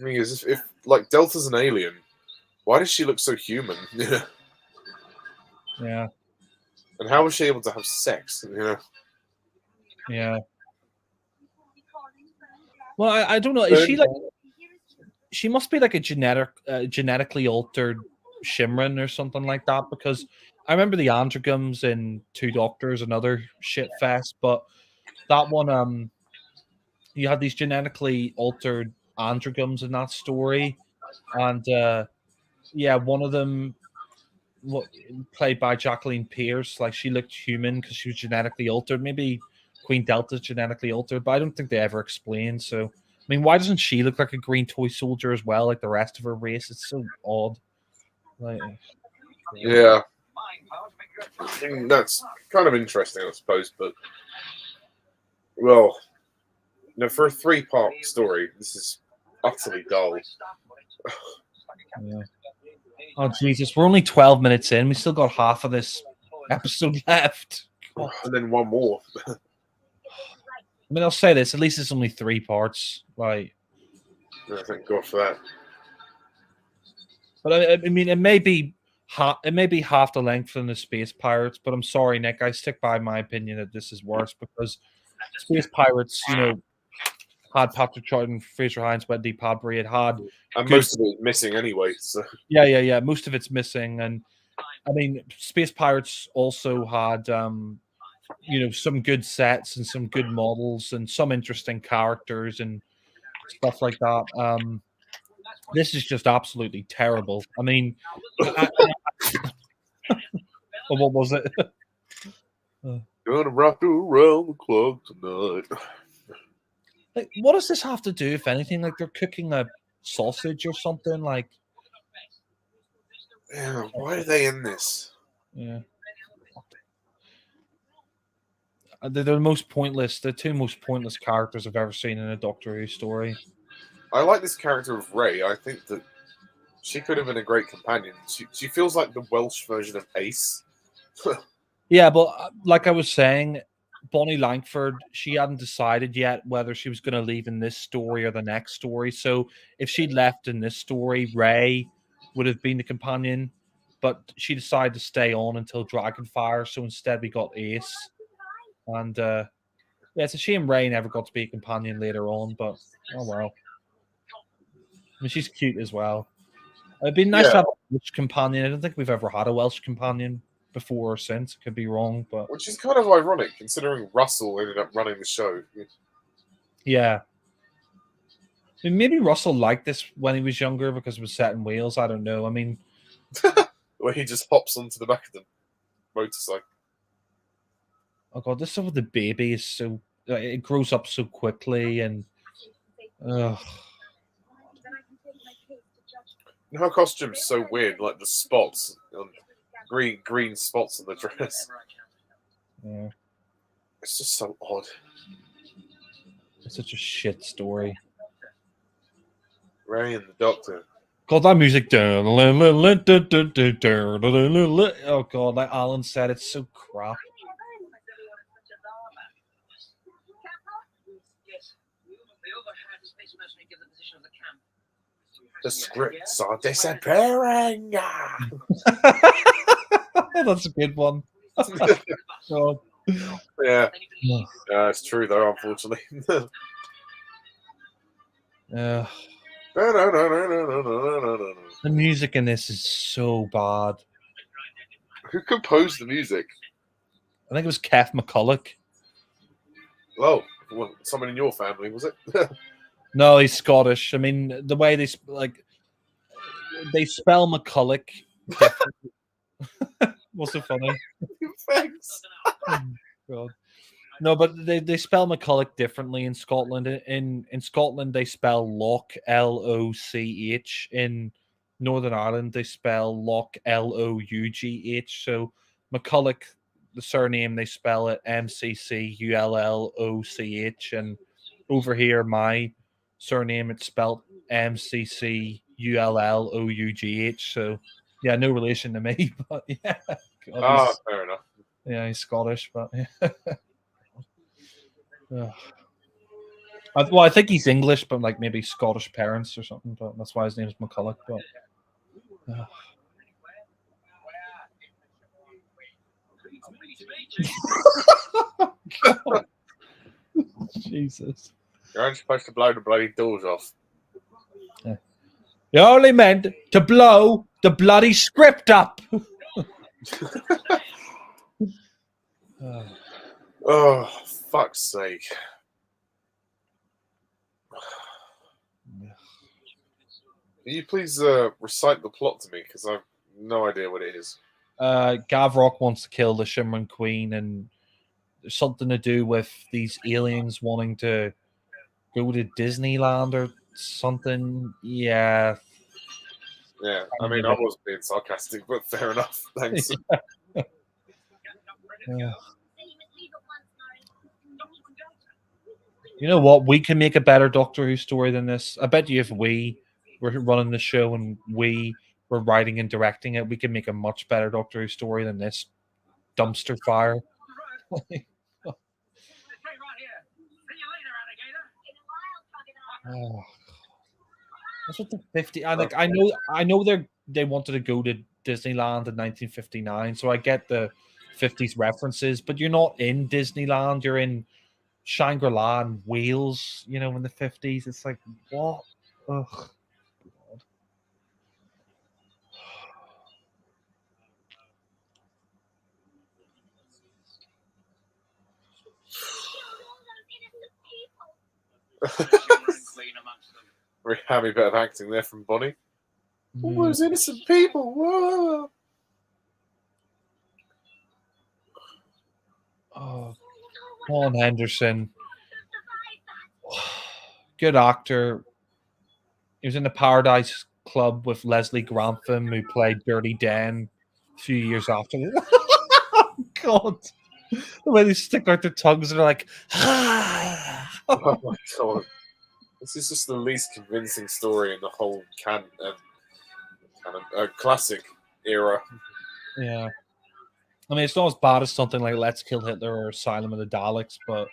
thing is, if like Delta's an alien, why does she look so human? yeah, And how was she able to have sex? yeah. Well, I don't know. Is she like? She must be like a genetically altered Shimron or something like that. Because I remember the androgams in Two Doctors, another shit fest. But that one, you had these genetically altered androgams in that story, and yeah, one of them, what played by Jacqueline Pierce, like she looked human because she was genetically altered. Maybe Queen Delta's genetically altered, but I don't think they ever explained. So, I mean, why doesn't she look like a green toy soldier as well, like the rest of her race? It's so odd. Like, Yeah. I mean, that's kind of interesting, I suppose. But well, for a 3-part story, this is utterly dull. yeah. Oh Jesus, we're only 12 minutes in. We still got half of this episode left. God. And then one more. I mean, I'll say this: at least it's only 3 parts. Like, Thank God for that. but I mean, it may be half the length than the Space Pirates. But I'm sorry, Nick. I stick by my opinion that this is worse because Space Pirates, had Patrick Troughton, Fraser Hines, Wendy Padbury. It had And good, most of it missing anyway. So yeah. Most of it's missing, and I mean, Space Pirates also had some good sets and some good models and some interesting characters and stuff like that. This is just absolutely terrible. I mean, what was it? gonna rock around the clock tonight. Like, what does this have to do, if anything? Like, they're cooking a sausage or something. Like, Yeah, why are they in this? yeah, they're the most pointless. The two most pointless characters I've ever seen in a Doctor Who story. I like this character of Ray. I think that she could have been a great companion. She feels like the Welsh version of Ace. Yeah, but like I was saying, Bonnie Langford, she hadn't decided yet whether she was going to leave in this story or the next story. So if she'd left in this story, Ray would have been the companion, but she decided to stay on until Dragonfire. So instead, we got Ace, and yeah, it's a shame Ray never got to be a companion later on. But oh well. I mean, she's cute as well. It'd be nice to have a Welsh companion. I don't think we've ever had a Welsh companion before or since. Could be wrong, but Which is kind of ironic considering Russell ended up running the show. yeah. I mean, maybe Russell liked this when he was younger because it was set in Wales. I don't know. I mean, Where he just hops onto the back of the motorcycle. oh god, this stuff with the baby is so it grows up so quickly, and Her costume's so weird, like the spots, green spots on the dress. yeah, It's just so odd. it's such a shit story. Ray and the Doctor. God, that music. Oh god, like Alan said, it's so crap. The scripts are disappearing. That's a good one. God. Yeah, it's true though. Unfortunately. Yeah. The music in this is so bad. Who composed the music? I think it was Kev McCulloch. Oh, well, someone in your family, was it? No, he's Scottish. I mean, the way they spell McCulloch different. What's so funny? Thanks. Oh, God. No, but they spell McCulloch differently in Scotland. In Scotland, they spell Loch Loch. In Northern Ireland, they spell Loch Lough. So McCulloch, the surname, they spell it Mcculloch, and over here, my surname it's spelled Mcculloughh. So yeah, no relation to me, but yeah, God, Ah, fair enough. he's Scottish, but yeah. Ugh. Well, I think he's English, but like maybe Scottish parents or something. But that's why his name's McCulloch. But God. Jesus, You're only supposed to blow the bloody doors off. you only meant to blow the bloody script up. Oh, fuck's sake. Can you please recite the plot to me? Because I've no idea what it is. Gavrock wants to kill the Shimmering Queen, and there's something to do with these aliens wanting to go to Disneyland or something. Yeah. Yeah, I mean, I was being sarcastic, but fair enough. Thanks. Yeah. You know what? We can make a better Doctor Who story than this. I bet you if we were running the show and we were writing and directing it, we could make a much better Doctor Who story than this dumpster fire. Oh, that's what the 50. I know they wanted to go to Disneyland in 1959, so I get the 50s references, but you're not in Disneyland. You're in Shangri-La in Wales. You know, in the 50s. It's like what? Ugh. Very happy bit of acting there from Bonnie. All those innocent people. Whoa. Oh, Paul Henderson. Good actor. He was in the Paradise Club with Leslie Grantham, who played Dirty Dan a few years after. God, the way they stick out their tongues and they're like, Oh my god. This is just the least convincing story in the whole classic era. yeah. I mean, it's not as bad as something like Let's Kill Hitler or Asylum of the Daleks, but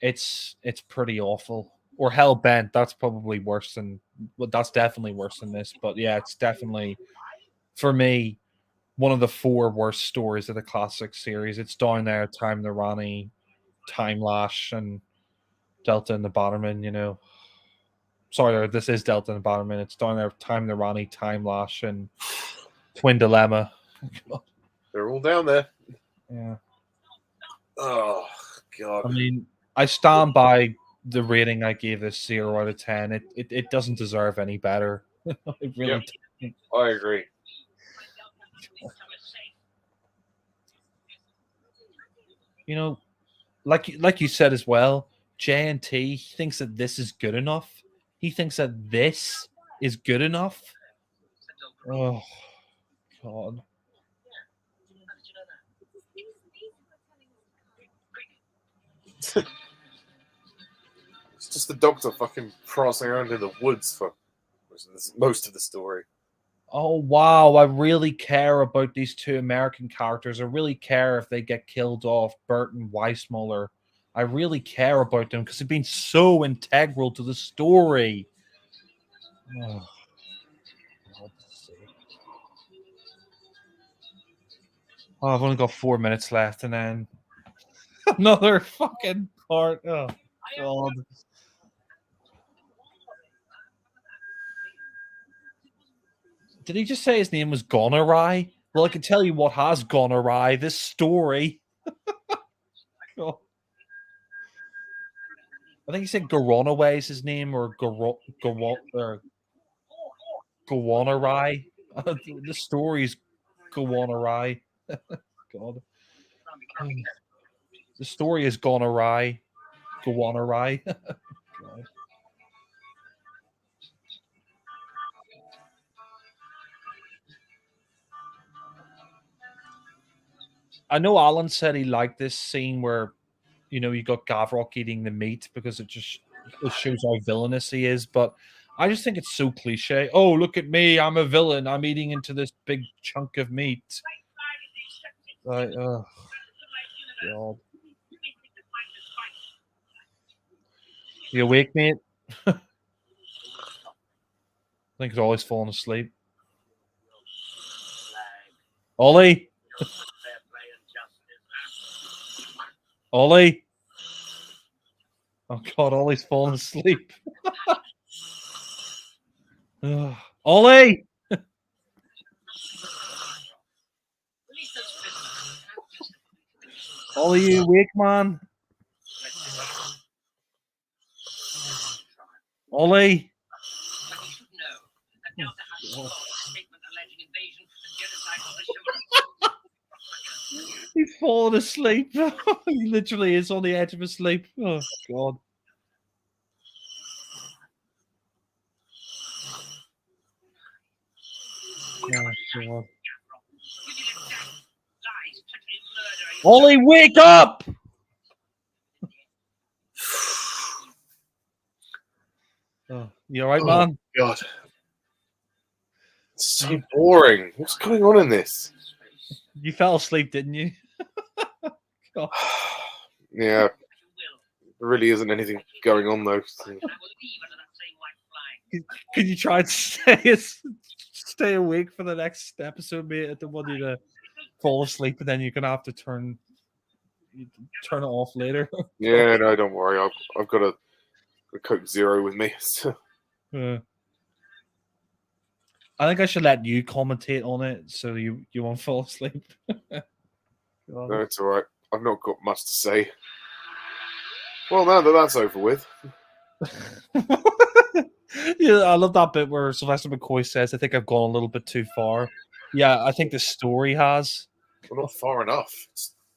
it's pretty awful. Or Hellbent, that's probably worse than. Well, that's definitely worse than this. But yeah, it's definitely for me one of the 4 worst stories of the classic series. It's down there, Time the Rani, Time Lash, and Delta and the Bannerman. You know, sorry, this is Delta and the Bannerman. It's down there, Time the Rani, Time Lash, and Twin Dilemma. They're all down there. Yeah. Oh god. I mean, I stand by the rating I gave this 0 out of 10. It doesn't deserve any better. It really. Yep. I agree. You know, like you said as well, J&T thinks that this is good enough. He thinks that this is good enough. Oh God. It's just the Doctor fucking prancing around in the woods for most of the story. Oh wow, I really care about these 2 American characters. I really care if they get killed off, Bert and Weissmuller. I really care about them because they've been so integral to the story. Oh, I've only got 4 minutes left, and then another fucking part. Oh God. Did he just say his name was gone awry? Well, I can tell you what has gone awry. This story. Oh. I think he said Garonaway is his name, or Gawonarai. The story's Gawonarai. God. The story has gone awry. Gawonarai. God. I know Alan said he liked this scene where, you got Gavrok eating the meat because it shows how villainous he is, but I just think it's so cliche. Oh, look at me, I'm a villain. I'm eating into this big chunk of meat. Like, oh, God. You awake, mate? I think he's always falling asleep. Ollie? Ollie? Oh, God, Ollie's falling asleep. Ollie! Ollie, you awake, man? Ollie! He's falling asleep. He literally is on the edge of a sleep. Oh, God. Oh, God. Ollie, wake up! Oh, you all right, man? God. It's so boring. What's going on in this? You fell asleep, didn't you? God. Yeah. There really isn't anything going on, though. Can you try and stay awake for the next episode, mate? I don't want you to fall asleep and then you're going to have to turn it off later. Yeah, no, don't worry. I've got a Coke Zero with me. I think I should let you commentate on it so you won't fall asleep. No, it's all right. I've not got much to say. Well, now that that's over with. Yeah, I love that bit where Sylvester McCoy says, "I think I've gone a little bit too far." Yeah, I think the story has. We're not far enough.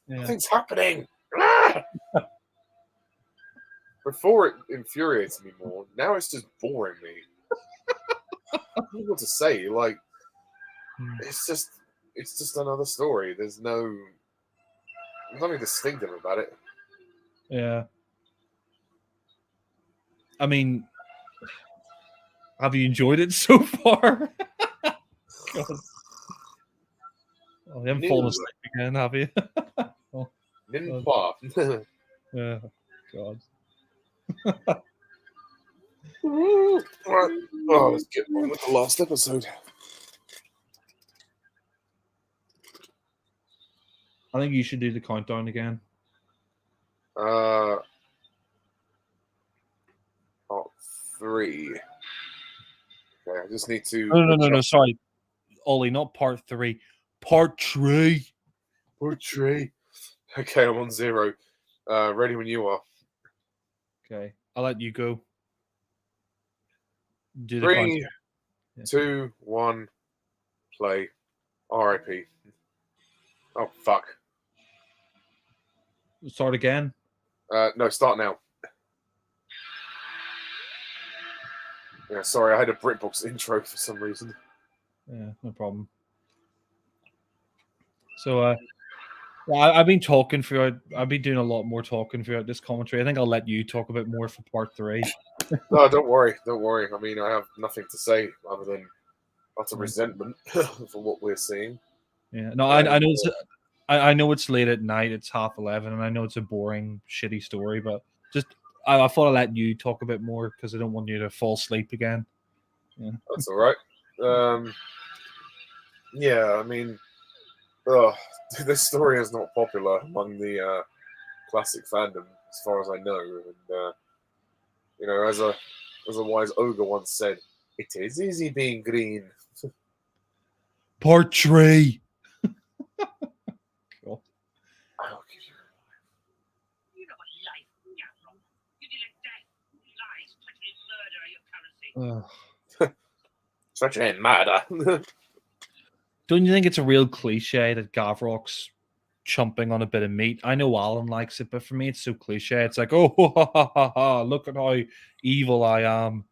Yeah. Nothing's happening. Ah! Before it infuriates me more, now it's just boring me. I don't know what to say. Like, it's just another story. There's nothing distinctive about it. Yeah. I mean, have you enjoyed it so far? God. Oh, you haven't fallen asleep again, have you? Oh, yeah, God. Right. Oh, let's get on with the last episode. I think you should do the countdown again. Part 3. Okay, I just need to. No. Sorry, Ollie, not part 3. Part 3. Part 3. Okay, I'm on 0. Ready when you are. Okay, I'll let you go. Do the 3, countdown. 2, 1, play. R.I.P. Oh fuck. Start again. No, start now. Yeah, sorry, I had a BritBox intro for some reason. Yeah, no problem. So, I've been talking throughout. I've been doing a lot more talking throughout this commentary. I think I'll let you talk a bit more for part 3. No, don't worry. I mean, I have nothing to say other than utter resentment for what we're seeing. Yeah, no, I know it's. I know it's late at night. It's 11:30, and I know it's a boring, shitty story. But just, I thought I'd let you talk a bit more because I don't want you to fall asleep again. Yeah. That's all right. Yeah, I mean, this story is not popular among the classic fandom, as far as I know. And as a wise ogre once said, "It is easy being green." Part 3. Cool. I'll give you. Ugh. Such a matter. Don't you think it's a real cliche that Gavrock's chomping on a bit of meat? I know Alan likes it, but for me, it's so cliche. It's like, oh, ha, ha, ha, ha, look at how evil I am.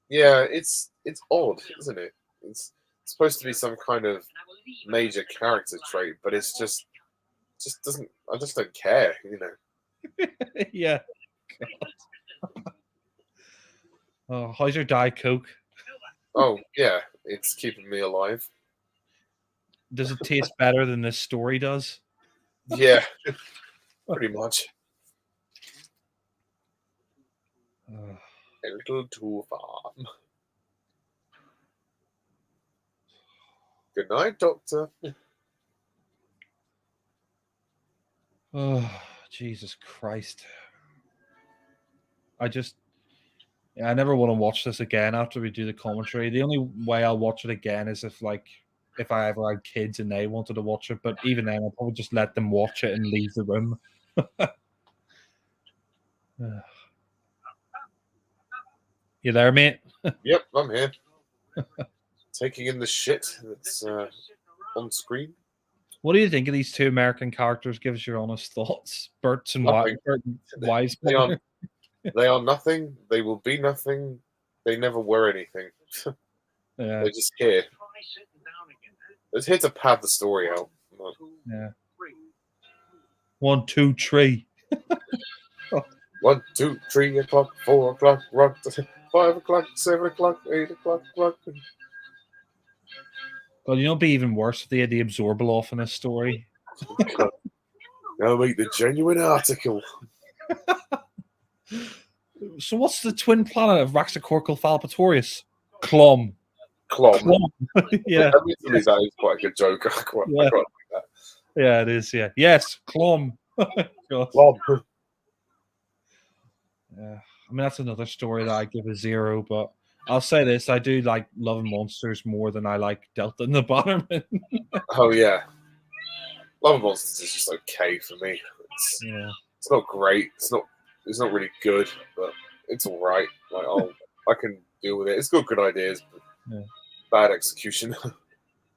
Yeah, it's odd, isn't it? It's supposed to be some kind of major character trait, but it's just doesn't. I just don't care, you know. Yeah. Oh, how's your Diet Coke? Oh yeah, it's keeping me alive. Does it taste better than this story does? Yeah, pretty much. Ugh. A little too far. Good night, Doctor. Oh, Jesus Christ. I just, yeah, I never want to watch this again after we do the commentary. The only way I'll watch it again is if I ever had kids and they wanted to watch it. But even then, I'll probably just let them watch it and leave the room. Ugh. You there, mate? Yep, I'm here. Taking in the shit that's on screen. What do you think of these two American characters? Give us your honest thoughts. Bert and Nothing. They are Wiseman. they are nothing. They will be nothing. They never were anything. Yeah, They're just here. They're here to pad the story out. yeah. 1, 2, 3. 1, 2, 3 o'clock, 4 o'clock, rock, 5 o'clock, 7 o'clock, 8 o'clock, clock. Well, you know, it'd be even worse if they had the Absorbal off in this story. Now make the genuine article. So, what's the twin planet of Raxacorcal Falpatorius? Clom. Clom. Yeah. Admittedly, that is quite a good joke. I quite like that. Yeah, it is. Yeah. Yes, Clom. Clom. Yeah. I mean, that's another story that I give a 0, but I'll say this: I do like Love and Monsters more than I like Delta and the Bannerman. Oh yeah, Love and Monsters is just okay for me. It's not great. It's not really good, but it's all right. Like I can deal with it. It's got good ideas, but bad execution.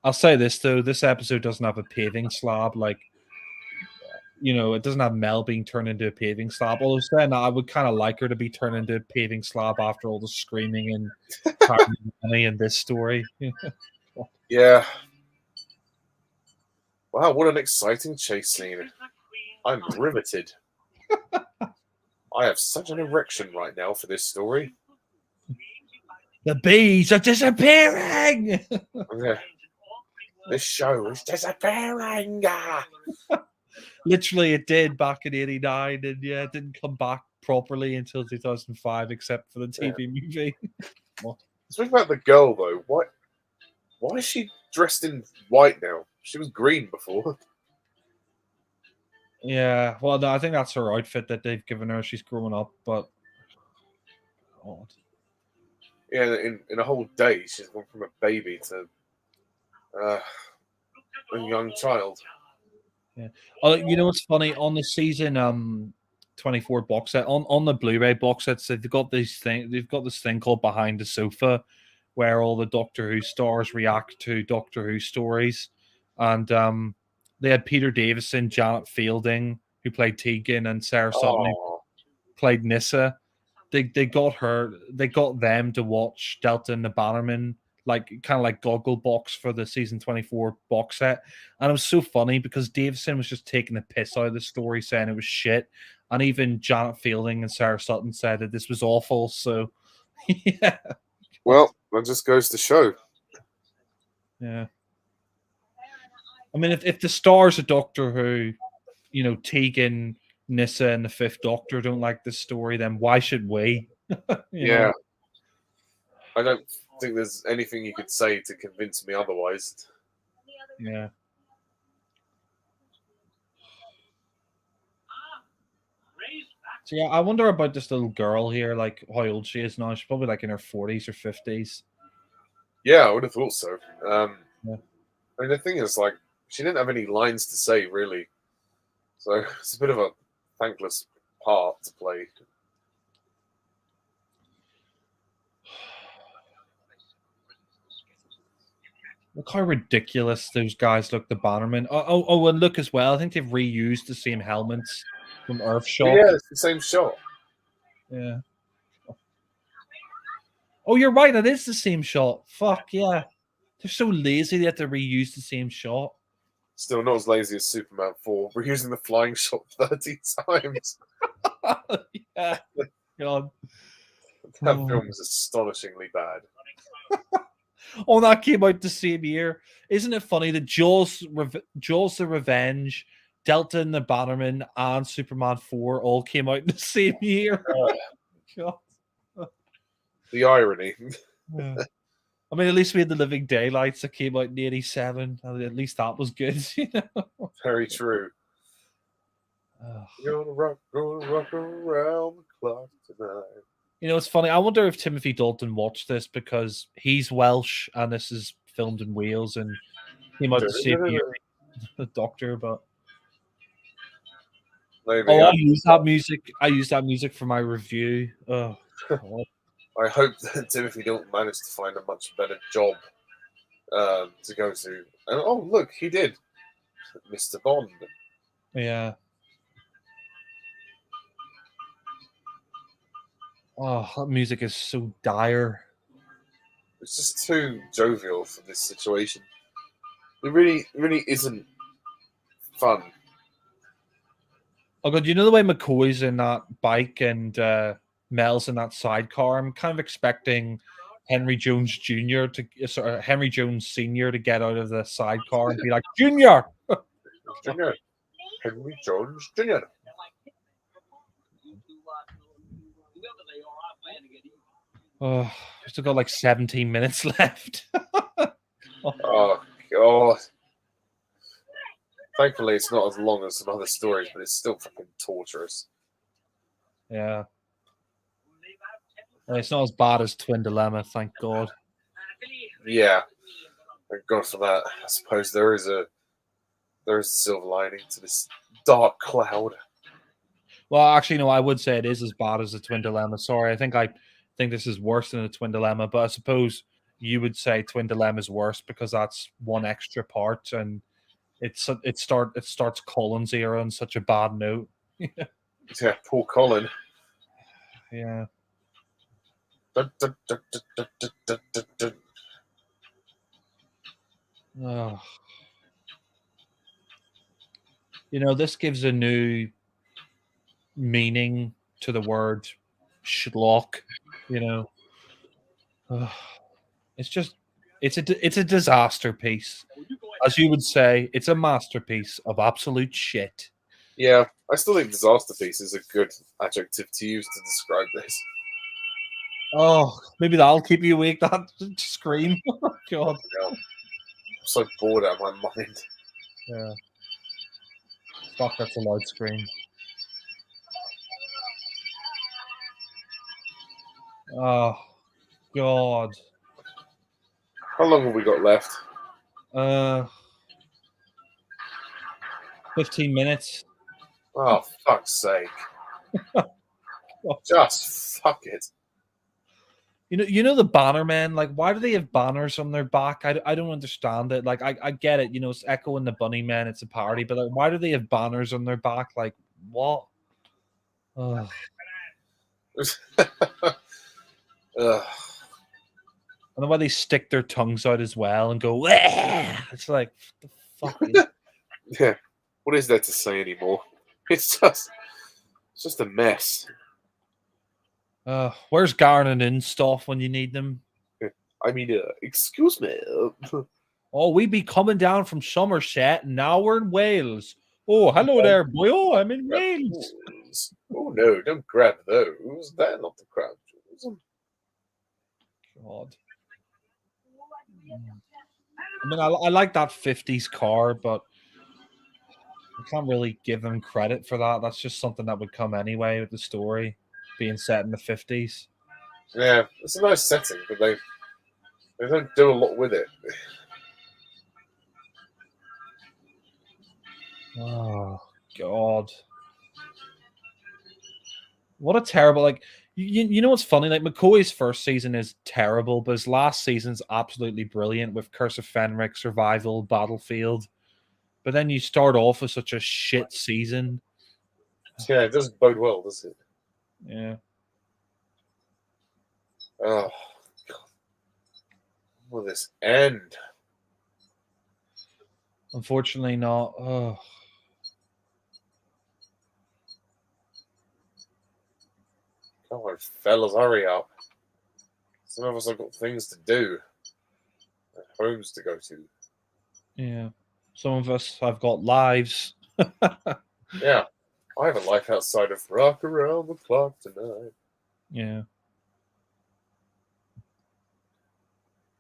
I'll say this though: this episode doesn't have a paving slab. Like, you know, it doesn't have Mel being turned into a paving slab. Although saying that, I would kind of like her to be turned into a paving slab after all the screaming and money in this story. Yeah. Wow, what an exciting chase scene! I'm riveted. I have such an erection right now for this story. The bees are disappearing. Yeah. This show is disappearing. Literally, it did back in '89, and yeah, it didn't come back properly until 2005, except for the TV movie. Speaking about the girl though, why is she dressed in white now? She was green before. Yeah, well, no, I think that's her outfit that they've given her. She's growing up, but God. Yeah, in a whole day, she's gone from a baby to a young child. Yeah. You know what's funny on the season 24 box set on the Blu-ray box sets they've got this thing called Behind the Sofa where all the Doctor Who stars react to Doctor Who stories, and they had Peter Davison, Janet Fielding, who played Tegan, and Sarah Sutton, who Oh, played Nyssa. They got them to watch Delta and the Bannerman, like kind of like goggle box for the season 24 box set. And it was so funny because Davison was just taking the piss out of the story, saying it was shit. And even Janet Fielding and Sarah Sutton said that this was awful. So yeah. well, that just goes to show. Yeah. I mean, if the stars of Doctor Who, you know, Tegan, Nyssa, and the Fifth Doctor don't like this story, then why should we? Yeah. I don't think there's anything you could say to convince me otherwise. Yeah. So yeah, I wonder about this little girl here, like how old she is now. She's probably like in her 40s or 50s. Yeah, I would have thought so. Yeah. I mean, the thing is, like, she didn't have any lines to say, really. So it's a bit of a thankless part to play. Look how ridiculous those guys look, the Bannerman. And look as well. I think they've reused the same helmets from Earthshock. Yeah, it's the same shot. Yeah. Oh, you're right. It is the same shot. Fuck yeah. They're so lazy that they reuse the same shot. Still not as lazy as Superman 4. We're using the flying shot 30 times. Yeah. God. That film was astonishingly bad. Oh, that came out the same year. Isn't it funny that Jaws the Revenge, Delta and the Bannerman, and Superman 4 all came out in the same year? God. The irony. Yeah. I mean, at least we had the Living Daylights that came out in '87. At least that was good. You know? Very true. Gonna rock around the clock tonight. You know, it's funny. I wonder if Timothy Dalton watched this because he's Welsh and this is filmed in Wales and came out the same year. The Doctor, but Maybe. I use that music. I use that music for my review. Oh, God. I hope that Timothy Dalton managed to find a much better job to go to. And oh, look, he did. Mr. Bond. Yeah. Oh, that music is so dire. It's just too jovial for this situation. It really isn't fun. Oh God, you know the way McCoy's in that bike and Mel's in that sidecar? I'm kind of expecting Henry Jones Jr. Henry Jones Sr. to get out of the sidecar and be like, Junior! Junior. Henry Jones Jr. Oh, we've still got like 17 minutes left. Oh, God. Thankfully, it's not as long as some other stories, but it's still fucking torturous. Yeah. Well, it's not as bad as Twin Dilemma, thank God. Yeah. Thank God for that. I suppose there is a silver lining to this dark cloud. Well, actually, no, I would say it is as bad as the Twin Dilemma. Sorry, I think this is worse than the Twin Dilemma, but I suppose you would say Twin Dilemma is worse because that's one extra part and it starts Colin's era on such a bad note. Yeah, Paul Colin. Yeah. Dun, dun, dun, dun, dun, dun, dun, dun. Oh. You know, this gives a new meaning to the word schlock. You know, it's just it's a disaster piece, as you would say. It's a masterpiece of absolute shit. Yeah, I still think disaster piece is a good adjective to use to describe this. Oh, maybe that'll keep you awake. That scream. Oh, God. Yeah. I'm so bored out of my mind. Yeah. Fuck, that's a loud scream. Oh, God. How long have we got left? 15 minutes. Oh, fuck's sake. Just fuck it. You know the Bannerman. Like, why do they have banners on their back? I don't understand it. Like, I get it. You know, it's Echo and the Bunnymen. It's a parody, but like, why do they have banners on their back? Like, what? Ugh. Ugh. And then why they stick their tongues out as well and go, "Wah!" It's like, the fuck is Yeah. What is there to say anymore? It's just a mess. Where's Garnet and stuff when you need them? I mean, excuse me. Oh, we be coming down from Somerset, and now we're in Wales. Oh, hello there, boy. Oh, I'm in Wales. Oh no, don't grab those. They're not the crab jewels. God. I mean, I like that 50s car, but I can't really give them credit for that. That's just something that would come anyway with the story being set in the 50s. Yeah, it's a nice setting, but they don't do a lot with it. Oh, God. What a terrible, like, You know what's funny? Like McCoy's first season is terrible, but his last season's absolutely brilliant with Curse of Fenric, Survival, Battlefield. But then you start off with such a shit season. Yeah, it doesn't bode well, does it? Yeah. Oh, God. Will this end? Unfortunately, not. Oh. Come on, fellas, hurry up. Some of us have got things to do, and homes to go to. Yeah. Some of us have got lives. Yeah, I have a life outside of rock around the clock tonight. Yeah.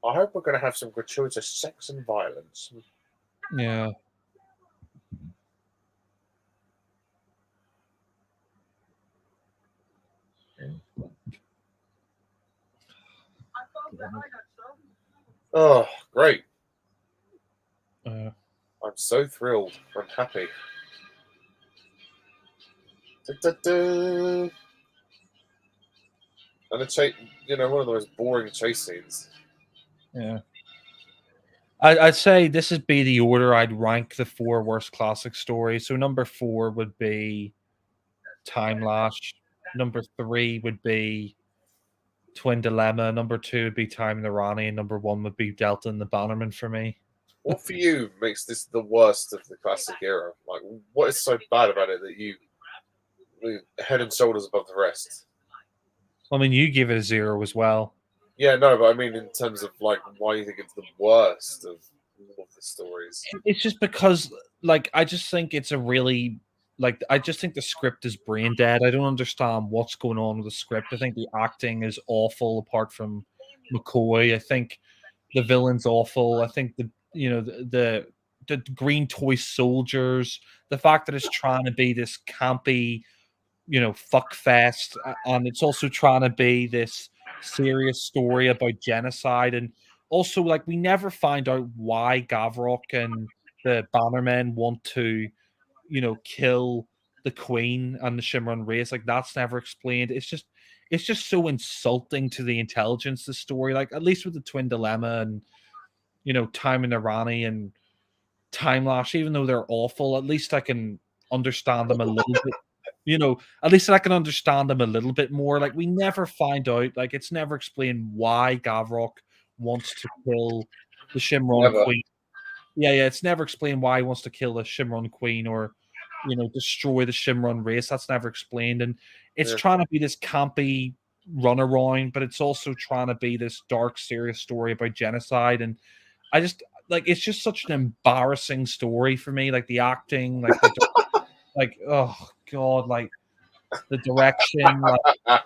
I hope we're going to have some gratuitous sex and violence. Yeah. Oh, great. Uh, I'm so thrilled. I'm happy. Da-da-da. And it's, one of the most boring chase scenes. yeah. I'd say this would be the order I'd rank the 4 worst classic stories. So number 4 would be Time Lash. Number 3 would be Twin Dilemma. Number 2 would be Time in the Rani. And number 1 would be Delta and the Bannerman for me. What for you makes this the worst of the classic era? Like, what is so bad about it that you head and shoulders above the rest? I mean, you give it a 0 as well. Yeah, no, but I mean in terms of like why you think it's the worst of all of the stories. It's just because, like, I just think it's a really, like, I just think the script is brain dead. I don't understand what's going on with the script. I think the acting is awful apart from McCoy. I think the villain's awful. I think the green toy soldiers, the fact that it's trying to be this campy, fuck fest, and it's also trying to be this serious story about genocide, and also like we never find out why Gavrok and the Bannermen want to, kill the Queen and the Shimron race. Like that's never explained. It's just so insulting to the intelligence. The story, like at least with the Twin Dilemma and Time in Irani and Time Lash, even though they're awful, at least I can understand them a little bit. At least I can understand them a little bit more. Like we never find out, like it's never explained why Gavrok wants to kill the Shimron Never. Queen. Yeah, yeah, it's never explained why he wants to kill the Shimron Queen or destroy the Shimron race. That's never explained. And it's Yeah. trying to be this campy runaround, but it's also trying to be this dark, serious story about genocide. And I just like it's just such an embarrassing story for me. Like the acting, like oh god, like the direction, like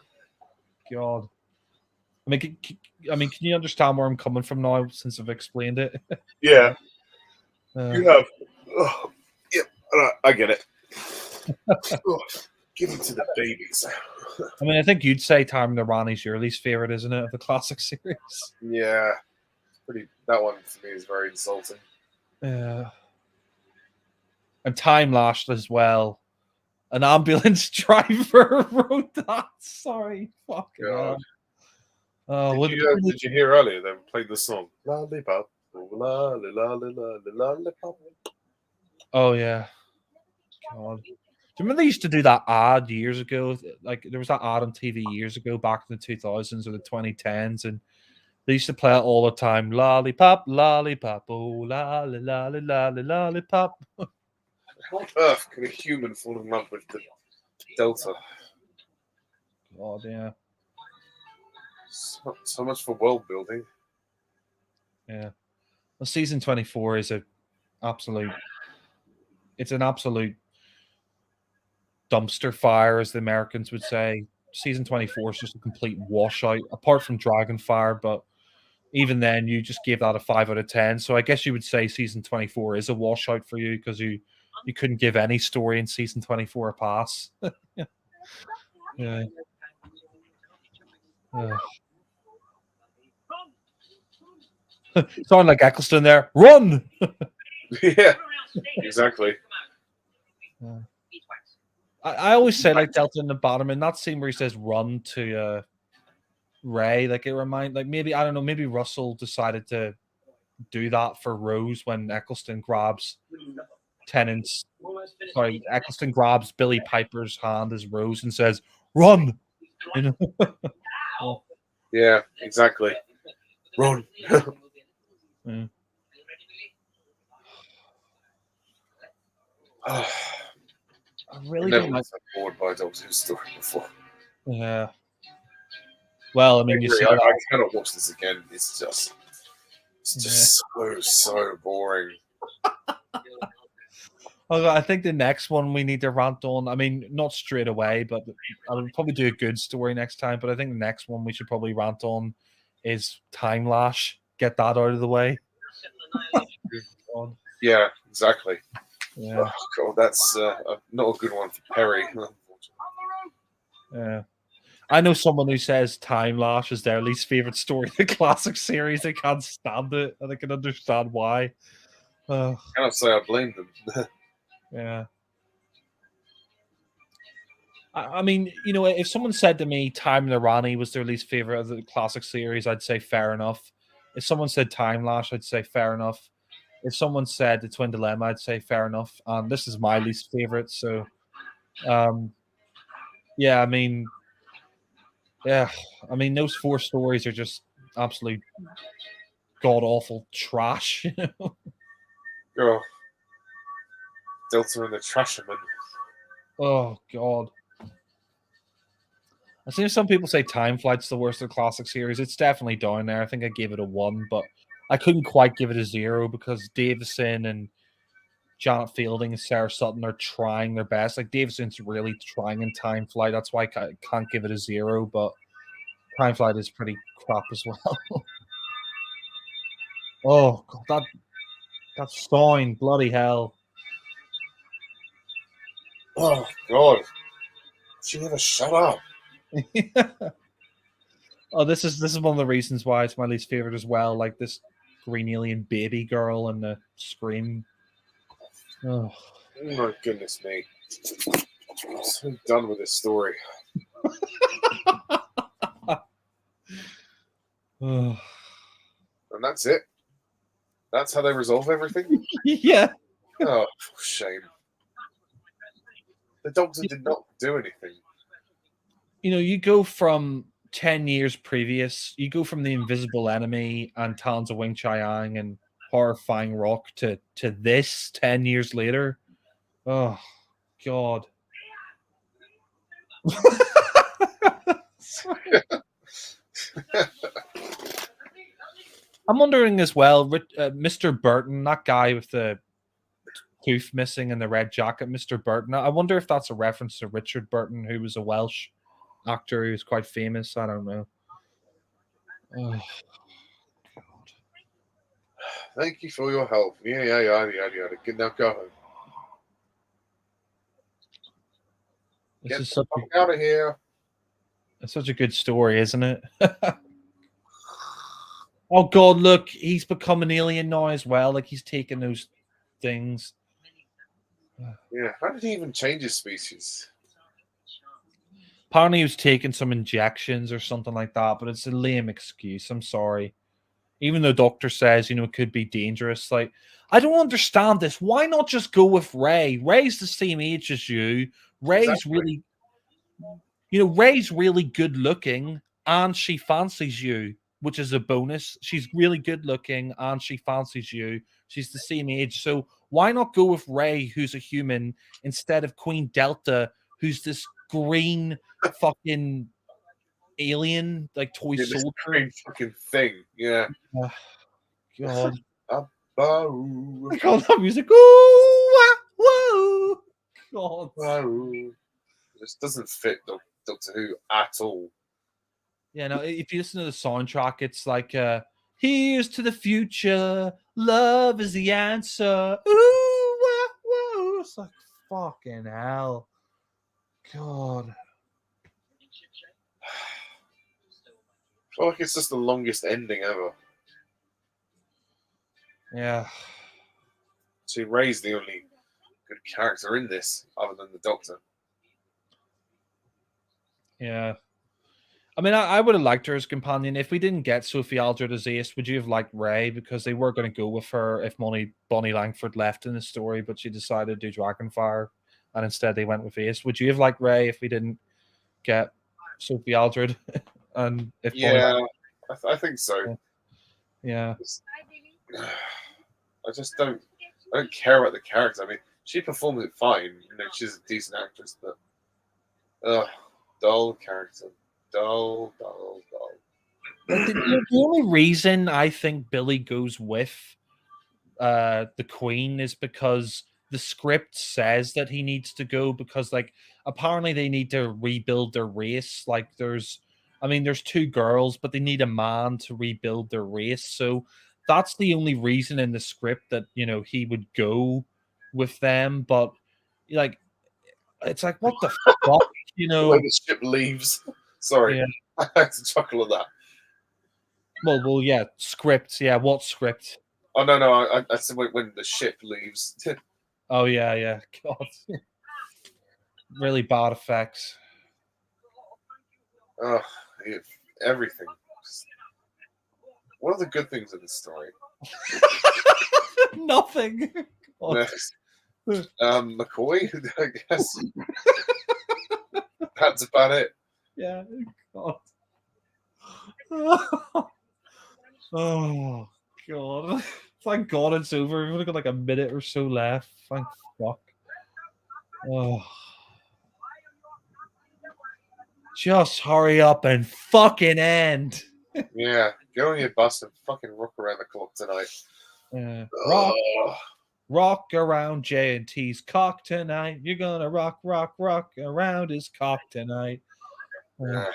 god. Can you understand where I'm coming from now since I've explained it? Yeah, Uh, you have. Oh, yeah, I get it. Oh, give it to the babies. I think you'd say Time in the Rani's your least favorite, isn't it, of the classic series? Yeah, pretty. That one for me is very insulting. Yeah. And Time Lashed as well. An ambulance driver wrote that. Sorry, fucking hell. Did you hear earlier they played the song Lollipop, lollipop? Oh yeah. God. Do you remember they used to do that ad years ago? Like there was that ad on TV years ago, back in the 2000s or the 2010s, and they used to play it all the time. Lollipop, lollipop, oh lolly, lolly, lolly, lollipop. How on earth can a human fall in love with the Delta? God, yeah. So much for world building. Yeah. Well, season 24 is it's an absolute dumpster fire, as the Americans would say. Season 24 is just a complete washout, apart from Dragonfire, but even then, you just gave that a 5 out of 10. So I guess you would say season 24 is a washout for you because you couldn't give any story in season 24 a pass. Yeah. Sound like Eccleston there. Run! Yeah, exactly. Yeah. I always say like Delta and the Bannerman, that scene where he says run to Ray, like it like maybe I don't know, maybe Russell decided to do that for Rose when Eccleston grabs Tennant's Eccleston grabs Billy Piper's hand as Rose and says, run. You know? Oh, Yeah, exactly. Run. yeah. I I really never don't like. was that bored by a Doctor Who story before. Yeah. Well, I I mean, you agree. say I that. cannot watch this again. It's just Yeah. so boring. I think the next one we need to rant on. I mean, not straight away, but I would probably do a good story next time. But I think the next one we should probably rant on is Time Lash. Get that out of the way. God. Yeah, exactly. Yeah. Oh, God, that's not a good one for Perry. Yeah. I know someone who says Time Lash is their least favorite story in the classic series. They can't stand it, and I can understand why. I cannot say I blame them. Yeah. I mean, you know, if someone said to me Time and the Rani was their least favorite of the classic series, I'd say fair enough. If someone said Time Lash, I'd say fair enough. If someone said the Twin Dilemma, I'd say fair enough. And this is my least favorite, so yeah, I mean, yeah, I mean, those four stories are just absolute god awful trash. Oh, Delta and the Trasherman. Oh god. I see some people say Time Flight's the worst of the classic series. It's definitely down there. I think I gave it a 1, but I couldn't quite give it a 0 because Davison and Janet Fielding and Sarah Sutton are trying their best. Like Davison's really trying in Time Flight. That's why I can't give it a 0, but Time Flight is pretty crap as well. Oh god, that sign, bloody hell. Oh, God. She never shut up. Oh, this is one of the reasons why it's my least favorite as well. Like this green alien baby girl and the scream. Oh. Oh, my goodness me. I'm so done with this story. Oh. And that's it. That's how they resolve everything? Yeah. Oh, shame. The Doctor did not do anything. You know, you go from 10 years previous, you go from the Invisible Enemy and Talons of Wing Chiang and Horrifying Rock to this 10 years later. Oh, God. I'm wondering as well, Mr. Burton, that guy with the tooth missing and the red jacket, Mr. Burton. I wonder if that's a reference to Richard Burton, who was a Welsh actor who's quite famous. I don't know. Oh, God. Thank you for your help. Yeah, yada. Good, now go home. This Get is the such fuck out of here. such a good story, isn't it? Oh God, look, he's become an alien now as well. Like he's taken those things. Yeah, how did he even change his species? Apparently, he was taking some injections or something like that, but it's a lame excuse. I'm sorry. Even though Doctor says, you know, it could be dangerous. Like, I don't understand this. Why not just go with Ray? Ray's the same age as you. Ray's Exactly. really, you know, Ray's really good looking and she fancies you, which is a bonus. She's really good looking and she fancies you. She's the same age. So why not go with Ray, who's a human, instead of Queen Delta, who's this green fucking alien, like toy Yeah, this soldier? great fucking thing. Yeah. Oh, God. Abba-oo. I call that music. Ooh, whoa. God. Abba-oo. This doesn't fit Doctor Who at all. Yeah, no, if you listen to the soundtrack, it's like here's to the future, love is the answer. Ooh, wah, wah. It's like fucking hell. God. I feel like it's just the longest ending ever. Yeah. See, Ray's the only good character in this, other than the Doctor. Yeah. I mean, I would have liked her as companion. If we didn't get Sophie Aldred as Ace, would you have liked Ray? Because they were going to go with her if Bonnie Langford left in the story, but she decided to do Dragonfire, and instead they went with Ace. Would you have liked Ray if we didn't get Sophie Aldred? And if Bonnie Yeah, I think so. Langford, yeah, I just don't. I don't care about the character. I mean, she performed it fine. She's a decent actress, but dull character, dull, dull, dull. like the only reason I think Billy goes with the Queen is because the script says that he needs to go because like apparently they need to rebuild their race. Like there's two girls, but they need a man to rebuild their race. So that's the only reason in the script that he would go with them. But like it's like what the fuck, The way the ship leaves. Sorry, Yeah. I had to chuckle at that. Well, yeah, scripts. Yeah, what script? Oh no, I said when the ship leaves. Oh yeah. God, really bad effects. Oh, everything. What are the good things in this story? Nothing. God. McCoy, I guess. That's about it. Yeah. God. Oh God. Thank God it's over. We've only got like a minute or so left. Thank fuck. Oh. Just hurry up and fucking end. Yeah, get on your bus and fucking rock around the clock tonight. Rock, Ugh. rock around J&T's cock tonight. You're gonna rock around his cock tonight. Yeah.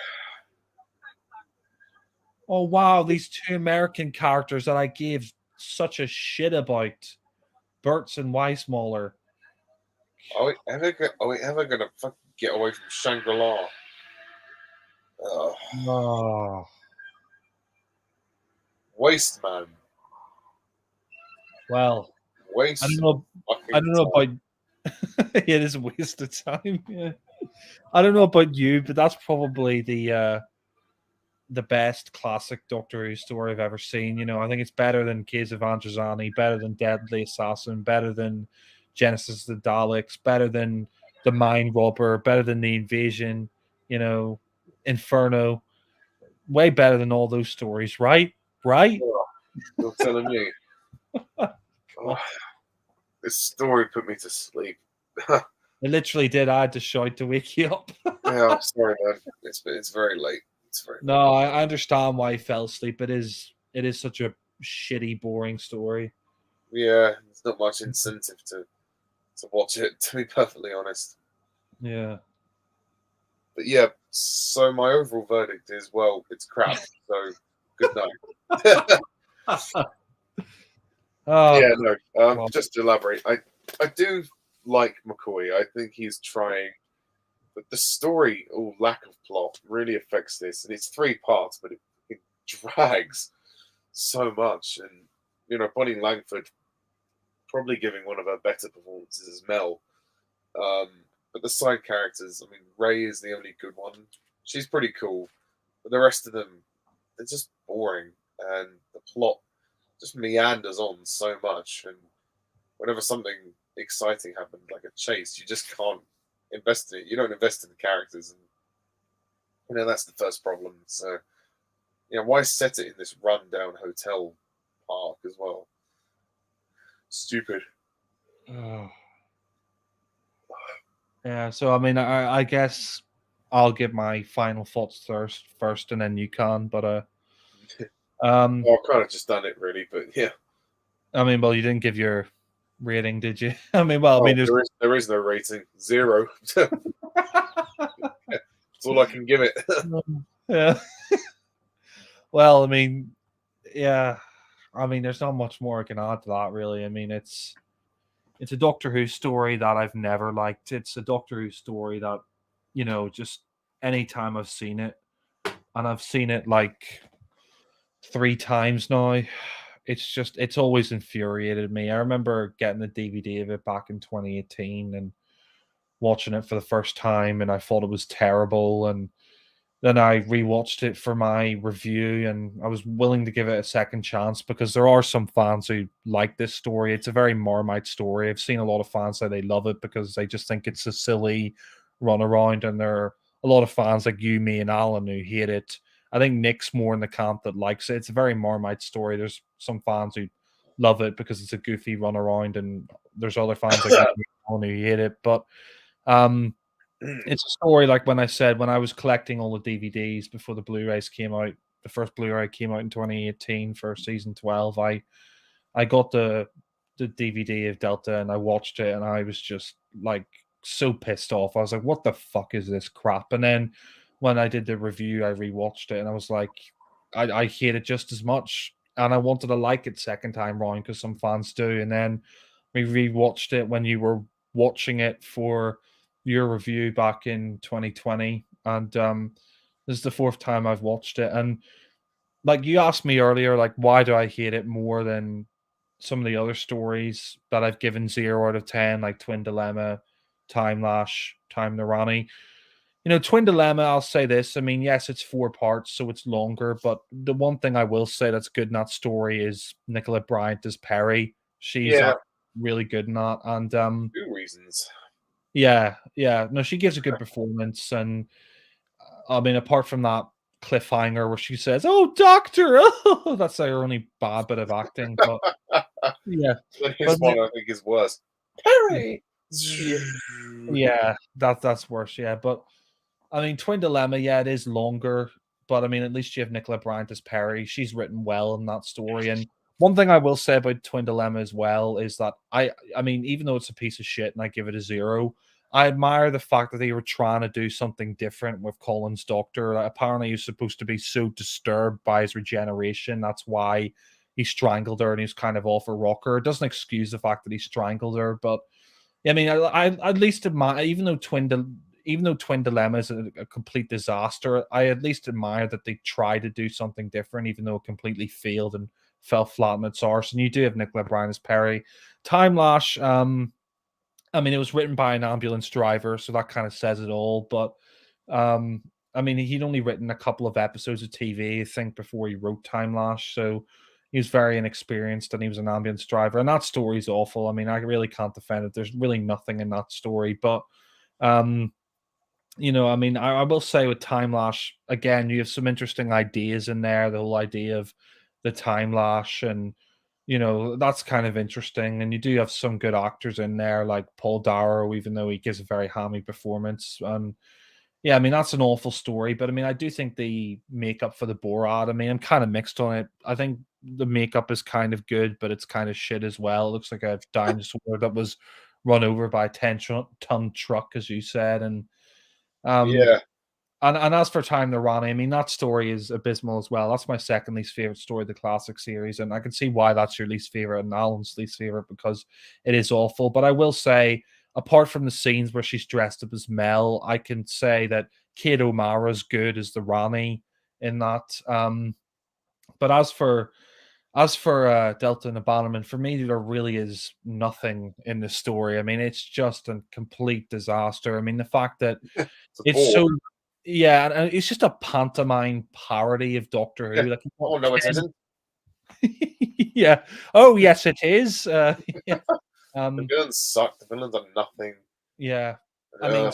Oh wow, these two American characters that I gave such a shit about, Burt's and Weissmuller. Are we ever gonna fucking get away from Shangri-La? Oh, Waste man. well, I don't Waste know. I fucking don't know time. about. It is a waste of time. Yeah, I don't know about you, but that's probably the best classic Doctor Who story I've ever seen. I think it's better than Case of Androzani, better than Deadly Assassin, better than Genesis of the Daleks, better than the Mind Robber, better than the Invasion. Inferno, way better than all those stories, right? Right? Oh, you're telling me. Oh, this story put me to sleep. It literally did. I had to shout to wake you up. Yeah, I'm sorry, man. It's very late. It's very late. No, I understand why he fell asleep. It is such a shitty, boring story. Yeah, there's not much incentive to watch it, to be perfectly honest. Yeah. But yeah, so my overall verdict is, well, it's crap. So good night. Oh, Yeah, no. God. Just to elaborate, I do like McCoy. I think he's trying, but the story or lack of plot really affects this, and it's three parts, but it drags so much. And Bonnie Langford probably giving one of her better performances as Mel. But the side characters, I mean, Ray is the only good one. She's pretty cool, but the rest of them, they're just boring, and the plot just meanders on so much. And whenever something exciting happens, like a chase, you just can't invest in it. You don't invest in the characters, and that's the first problem. So, why set it in this rundown hotel park as well? Stupid. Oh. Yeah, so I mean, I guess I'll give my final thoughts first, and then you can. But Well, I've kind of just done it, really, but yeah. I mean, well, you didn't give your rating, did you? I mean, well, I Oh, mean, there's there is no rating. 0. That's all I can give it. yeah. Well, I mean, yeah. I mean, there's not much more I can add to that, really. I mean, it's a Doctor Who story that I've never liked. It's a Doctor Who story that, just anytime I've seen it, and I've seen it like 3 times now, it's always infuriated me. I remember getting the DVD of it back in 2018 and watching it for the first time, and I thought it was terrible. And then I rewatched it for my review, and I was willing to give it a second chance because there are some fans who like this story. It's a very Marmite story. I've seen a lot of fans say they love it because they just think it's a silly runaround, and there are a lot of fans like you, me, and Alan who hate it. I think Nick's more in the camp that likes it. It's a very Marmite story. There's some fans who love it because it's a goofy runaround, and there's other fans like me and Alan who hate it. But um, it's a story like when I said when I was collecting all the DVDs before the Blu-rays came out. The first Blu-ray came out in 2018 for season 12. I got the DVD of Delta and I watched it and I was just like so pissed off. I was like, "What the fuck is this crap?" And then when I did the review, I rewatched it and I was like, I hate it just as much, and I wanted to like it second time round because some fans do. And then we rewatched it when you were watching it for your review back in 2020, and this is the fourth time I've watched it. And like you asked me earlier, like why do I hate it more than some of the other stories that I've given 0 out of 10, like Twin Dilemma, Time Lash, Time Nirani. Twin Dilemma, I'll say this. I mean, yes, it's 4 parts, so it's longer, but the one thing I will say that's good in that story is Nicola Bryant as Perry. She's Yeah, really good in that. And 2 reasons. yeah, yeah. No, she gives a good performance. And I mean, apart from that cliffhanger where she says, "Oh, doctor," oh, that's her only bad bit of acting. But yeah, His but one, I think, is worse. yeah, Perry! yeah, yeah, that's worse. Yeah, but I mean, Twin Dilemma, yeah, it is longer, but I mean, at least you have Nicola Bryant as Perry. She's written well in that story. And one thing I will say about Twin Dilemma as well is that I mean, even though it's a piece of shit and I give it a 0, I admire the fact that they were trying to do something different with Colin's doctor. Apparently, he's supposed to be so disturbed by his regeneration. That's why he strangled her and he's kind of off a rocker. It doesn't excuse the fact that he strangled her, but yeah, I mean, I at least admire, even though Twin Dilemma is a complete disaster, I at least admire that they tried to do something different, even though it completely failed and fell flat on its arse. And you do have Nicola Bryant as Perry. Time Lash, I mean, it was written by an ambulance driver, so that kind of says it all. But um, I mean, he'd only written a couple of episodes of TV, I think, before he wrote Time Lash. So he was very inexperienced and he was an ambulance driver. And that story's awful. I mean, I really can't defend it. There's really nothing in that story. But um, I mean, I will say with Time Lash, again, you have some interesting ideas in there. The whole idea of the Time Lash, and that's kind of interesting. And you do have some good actors in there, like Paul Darrow, even though he gives a very hammy performance. Yeah, I mean, that's an awful story, but I mean, I do think the makeup for the Borat, I mean, I'm kind of mixed on it. I think the makeup is kind of good, but it's kind of shit as well. It looks like a dinosaur that was run over by a 10-ton truck, as you said. Um, Yeah, and as for Time to Rani, I mean, that story is abysmal as well. That's my second least favorite story of the classic series, and I can see why that's your least favorite and Alan's least favorite because it is awful. But I will say, apart from the scenes where she's dressed up as Mel, I can say that Kate O'Mara's good as the Rani in that. But as for Delta and the Bannerman, for me, there really is nothing in the story. I mean, it's just a complete disaster. I mean, the fact that it's a it's bore. so yeah, and it's just a pantomime parody of Doctor Yeah. Who. Like, what, Oh, no, it isn't. yeah. Oh, yes, it is. Yeah. The Um, villains suck. The villains are nothing. yeah. I mean, Ugh.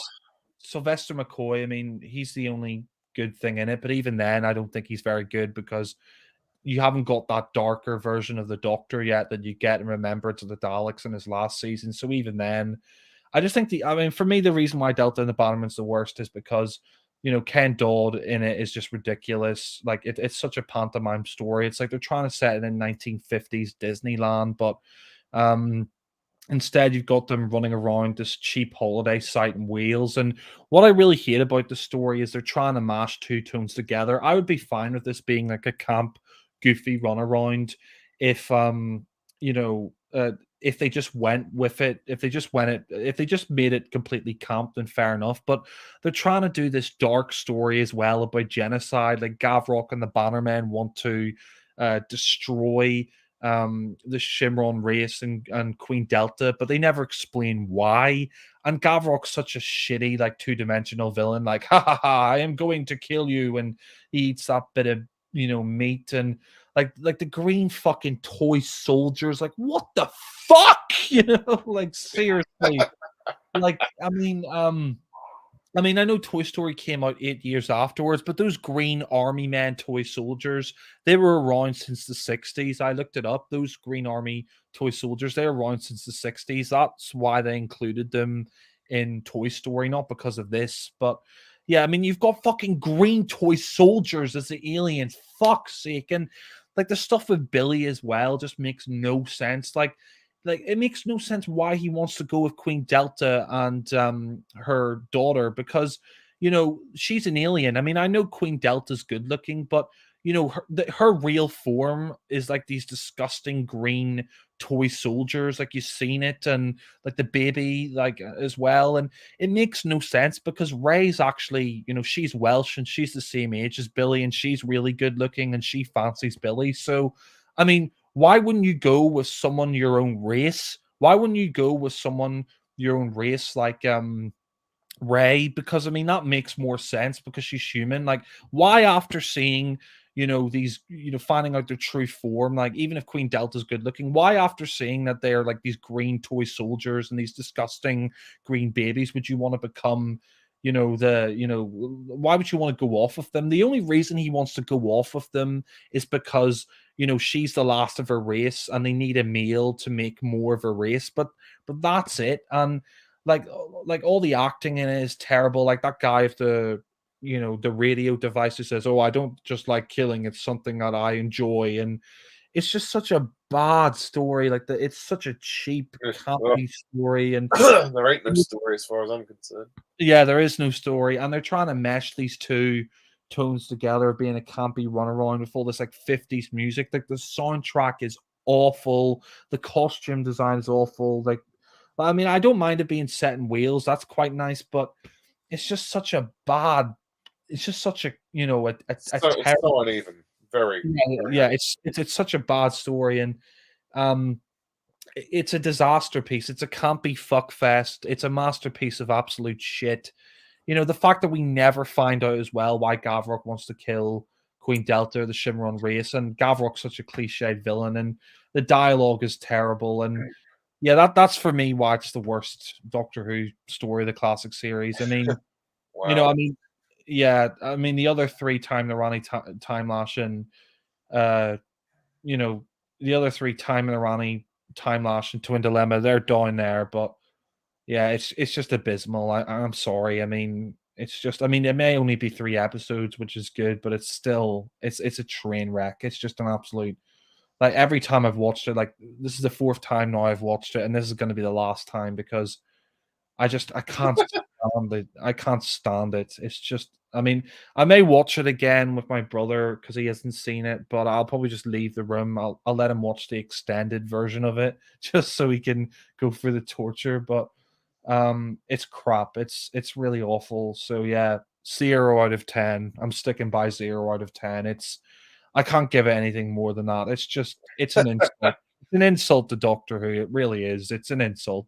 Sylvester McCoy, I mean, he's the only good thing in it, but even then, I don't think he's very good because you haven't got that darker version of the Doctor yet that you get in Remembrance of the Daleks in his last season. So even then, I just think I mean, for me, the reason why Delta and the Bannerman's the worst is because, Ken Dodd in it is just ridiculous. Like, it's such a pantomime story. It's like they're trying to set it in 1950s Disneyland, but um, instead, you've got them running around this cheap holiday site in Wales. And what I really hate about the story is they're trying to mash two tones together. I would be fine with this being like a camp, goofy runaround if you know, if they just went with it, if they just made it completely camp, then fair enough. But they're trying to do this dark story as well about genocide. Like Gavrock and the Bannermen want to destroy the Shimron race and Queen Delta, but they never explain why. And Gavrok's such a shitty, like, two-dimensional villain, like, "Ha ha ha, I am going to kill you," and he eats that bit of, meat, and, like, the green fucking toy soldiers, like, what the fuck? Like, seriously. Like, I know Toy Story came out 8 years afterwards, but those green army man toy soldiers, they were around since the '60s. I looked it up. Those green army toy soldiers, they're around since the '60s. That's why they included them in Toy Story, not because of this. But yeah, I mean, you've got fucking green toy soldiers as the aliens. Fuck's sake. And like the stuff with Billy as well just makes no sense. Like it makes no sense why he wants to go with Queen Delta and her daughter, because she's an alien. I mean, I know Queen Delta's good looking, but her real form is like these disgusting green toy soldiers, like you've seen it, and like the baby, like as well. And it makes no sense because Ray's actually, she's Welsh and she's the same age as Billy, and she's really good looking and she fancies Billy. So I mean, why wouldn't you go with someone your own race? Why wouldn't you go with someone your own race, like Ray? Because I mean that makes more sense because she's human. Like, why after seeing these, finding out their true form, like even if Queen Delta's good looking, why after seeing that they're like these green toy soldiers and these disgusting green babies would you want to become, why would you want to go off with them? The only reason he wants to go off with them is because she's the last of her race and they need a male to make more of her race, but that's it. And like all the acting in it is terrible. Like that guy with the radio device who says, "Oh, I don't just like killing; it's something that I enjoy." And it's just such a bad story. It's such a cheap, Well, campy story, and there ain't no story as far as I'm concerned. yeah, there is no story, and they're trying to mesh these two tones together, being a campy runaround with all this like '50s music. Like the soundtrack is awful, the costume design is awful. Like, I mean, I don't mind it being set in Wales; that's quite nice, but it's just such a bad. It's just such a a So it's terrible. so uneven. Very, Yeah, very yeah, uneven. it's such a bad story, and um, it's a disaster piece. It's a campy fuck fest. It's a masterpiece of absolute shit. The fact that we never find out as well why Gavrok wants to kill Queen Delta, the Shimron race, and Gavrok's such a cliched villain, and the dialogue is terrible. And yeah, that's for me why it's the worst Doctor Who story of the classic series. I mean, Wow. I mean, yeah, I mean the other three Time the Rani, Time Lash, and uh, you know, the other three Time and the Rani, Time Lash, and Twin Dilemma, they're down there, but yeah, it's just abysmal. I'm sorry. I mean, it's just. I mean, it may only be 3 episodes, which is good, but it's still it's a train wreck. It's just an absolute. Like every time I've watched it, like this is the fourth time now I've watched it, and this is going to be the last time because I can't stand it. I can't stand it. It's just. I mean, I may watch it again with my brother because he hasn't seen it, but I'll probably just leave the room. I'll let him watch the extended version of it just so he can go through the torture. But it's crap. It's really awful. So yeah, 0 out of 10. I'm sticking by 0 out of 10. I can't give it anything more than that. It's an insult. It's an insult to Doctor Who. It really is. It's an insult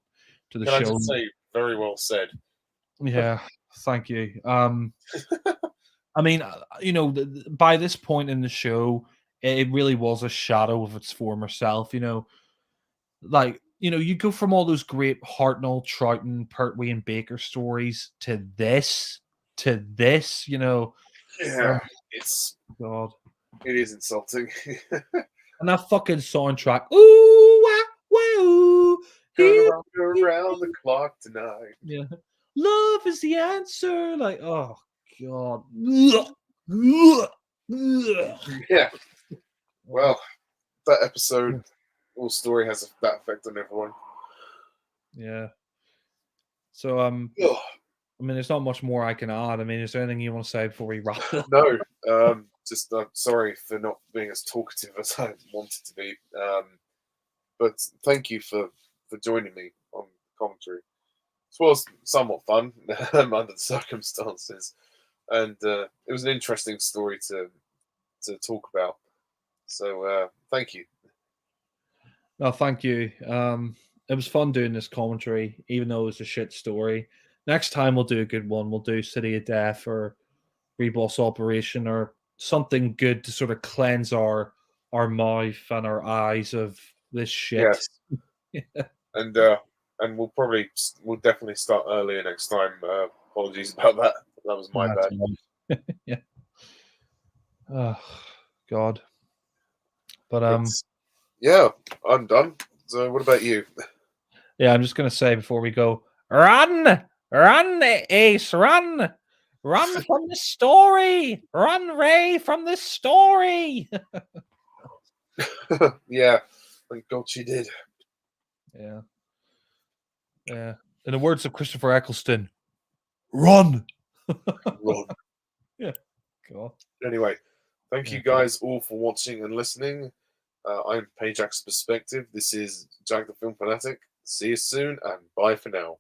to the Can I show. just say, very well said. Yeah, thank you. I mean, by this point in the show, it really was a shadow of its former self. Like, you go from all those great Hartnell, Troughton, Pertwee, and Baker stories to this. Yeah, Oh it's god. it is insulting. And that fucking soundtrack. Ooh, wah, wah, Gonna here, rock around the clock tonight. yeah. Love is the answer. Like, oh god. Ugh, ugh, ugh. Yeah. Oh, Well, that episode or story has that effect on everyone. yeah. So Ugh. I mean, there's not much more I can add. I mean, is there anything you want to say before we wrap it up? No, just sorry for not being as talkative as I wanted to be. But thank you for joining me on commentary. This was somewhat fun under the circumstances, and it was an interesting story to talk about. So thank you. No, thank you. It was fun doing this commentary, even though it was a shit story. Next time we'll do a good one. We'll do City of Death or Reboss Operation or something good to sort of cleanse our mouth and our eyes of this shit. Yes, and we'll definitely start earlier next time. Apologies about that. That was my That's bad. yeah. Oh God. But But yeah, I'm done. So what about you? yeah, I'm just gonna say before we go, run, run, Ace, run, run from the story, run, Ray, from this story. Yeah, thank God she did. Yeah, yeah. In the words of Christopher Eccleston, run. Run. Yeah, God. Anyway, thank Yeah. you guys all for watching and listening. I'm Pajack's Perspective. This is Jack the Film Fanatic. See you soon, and bye for now.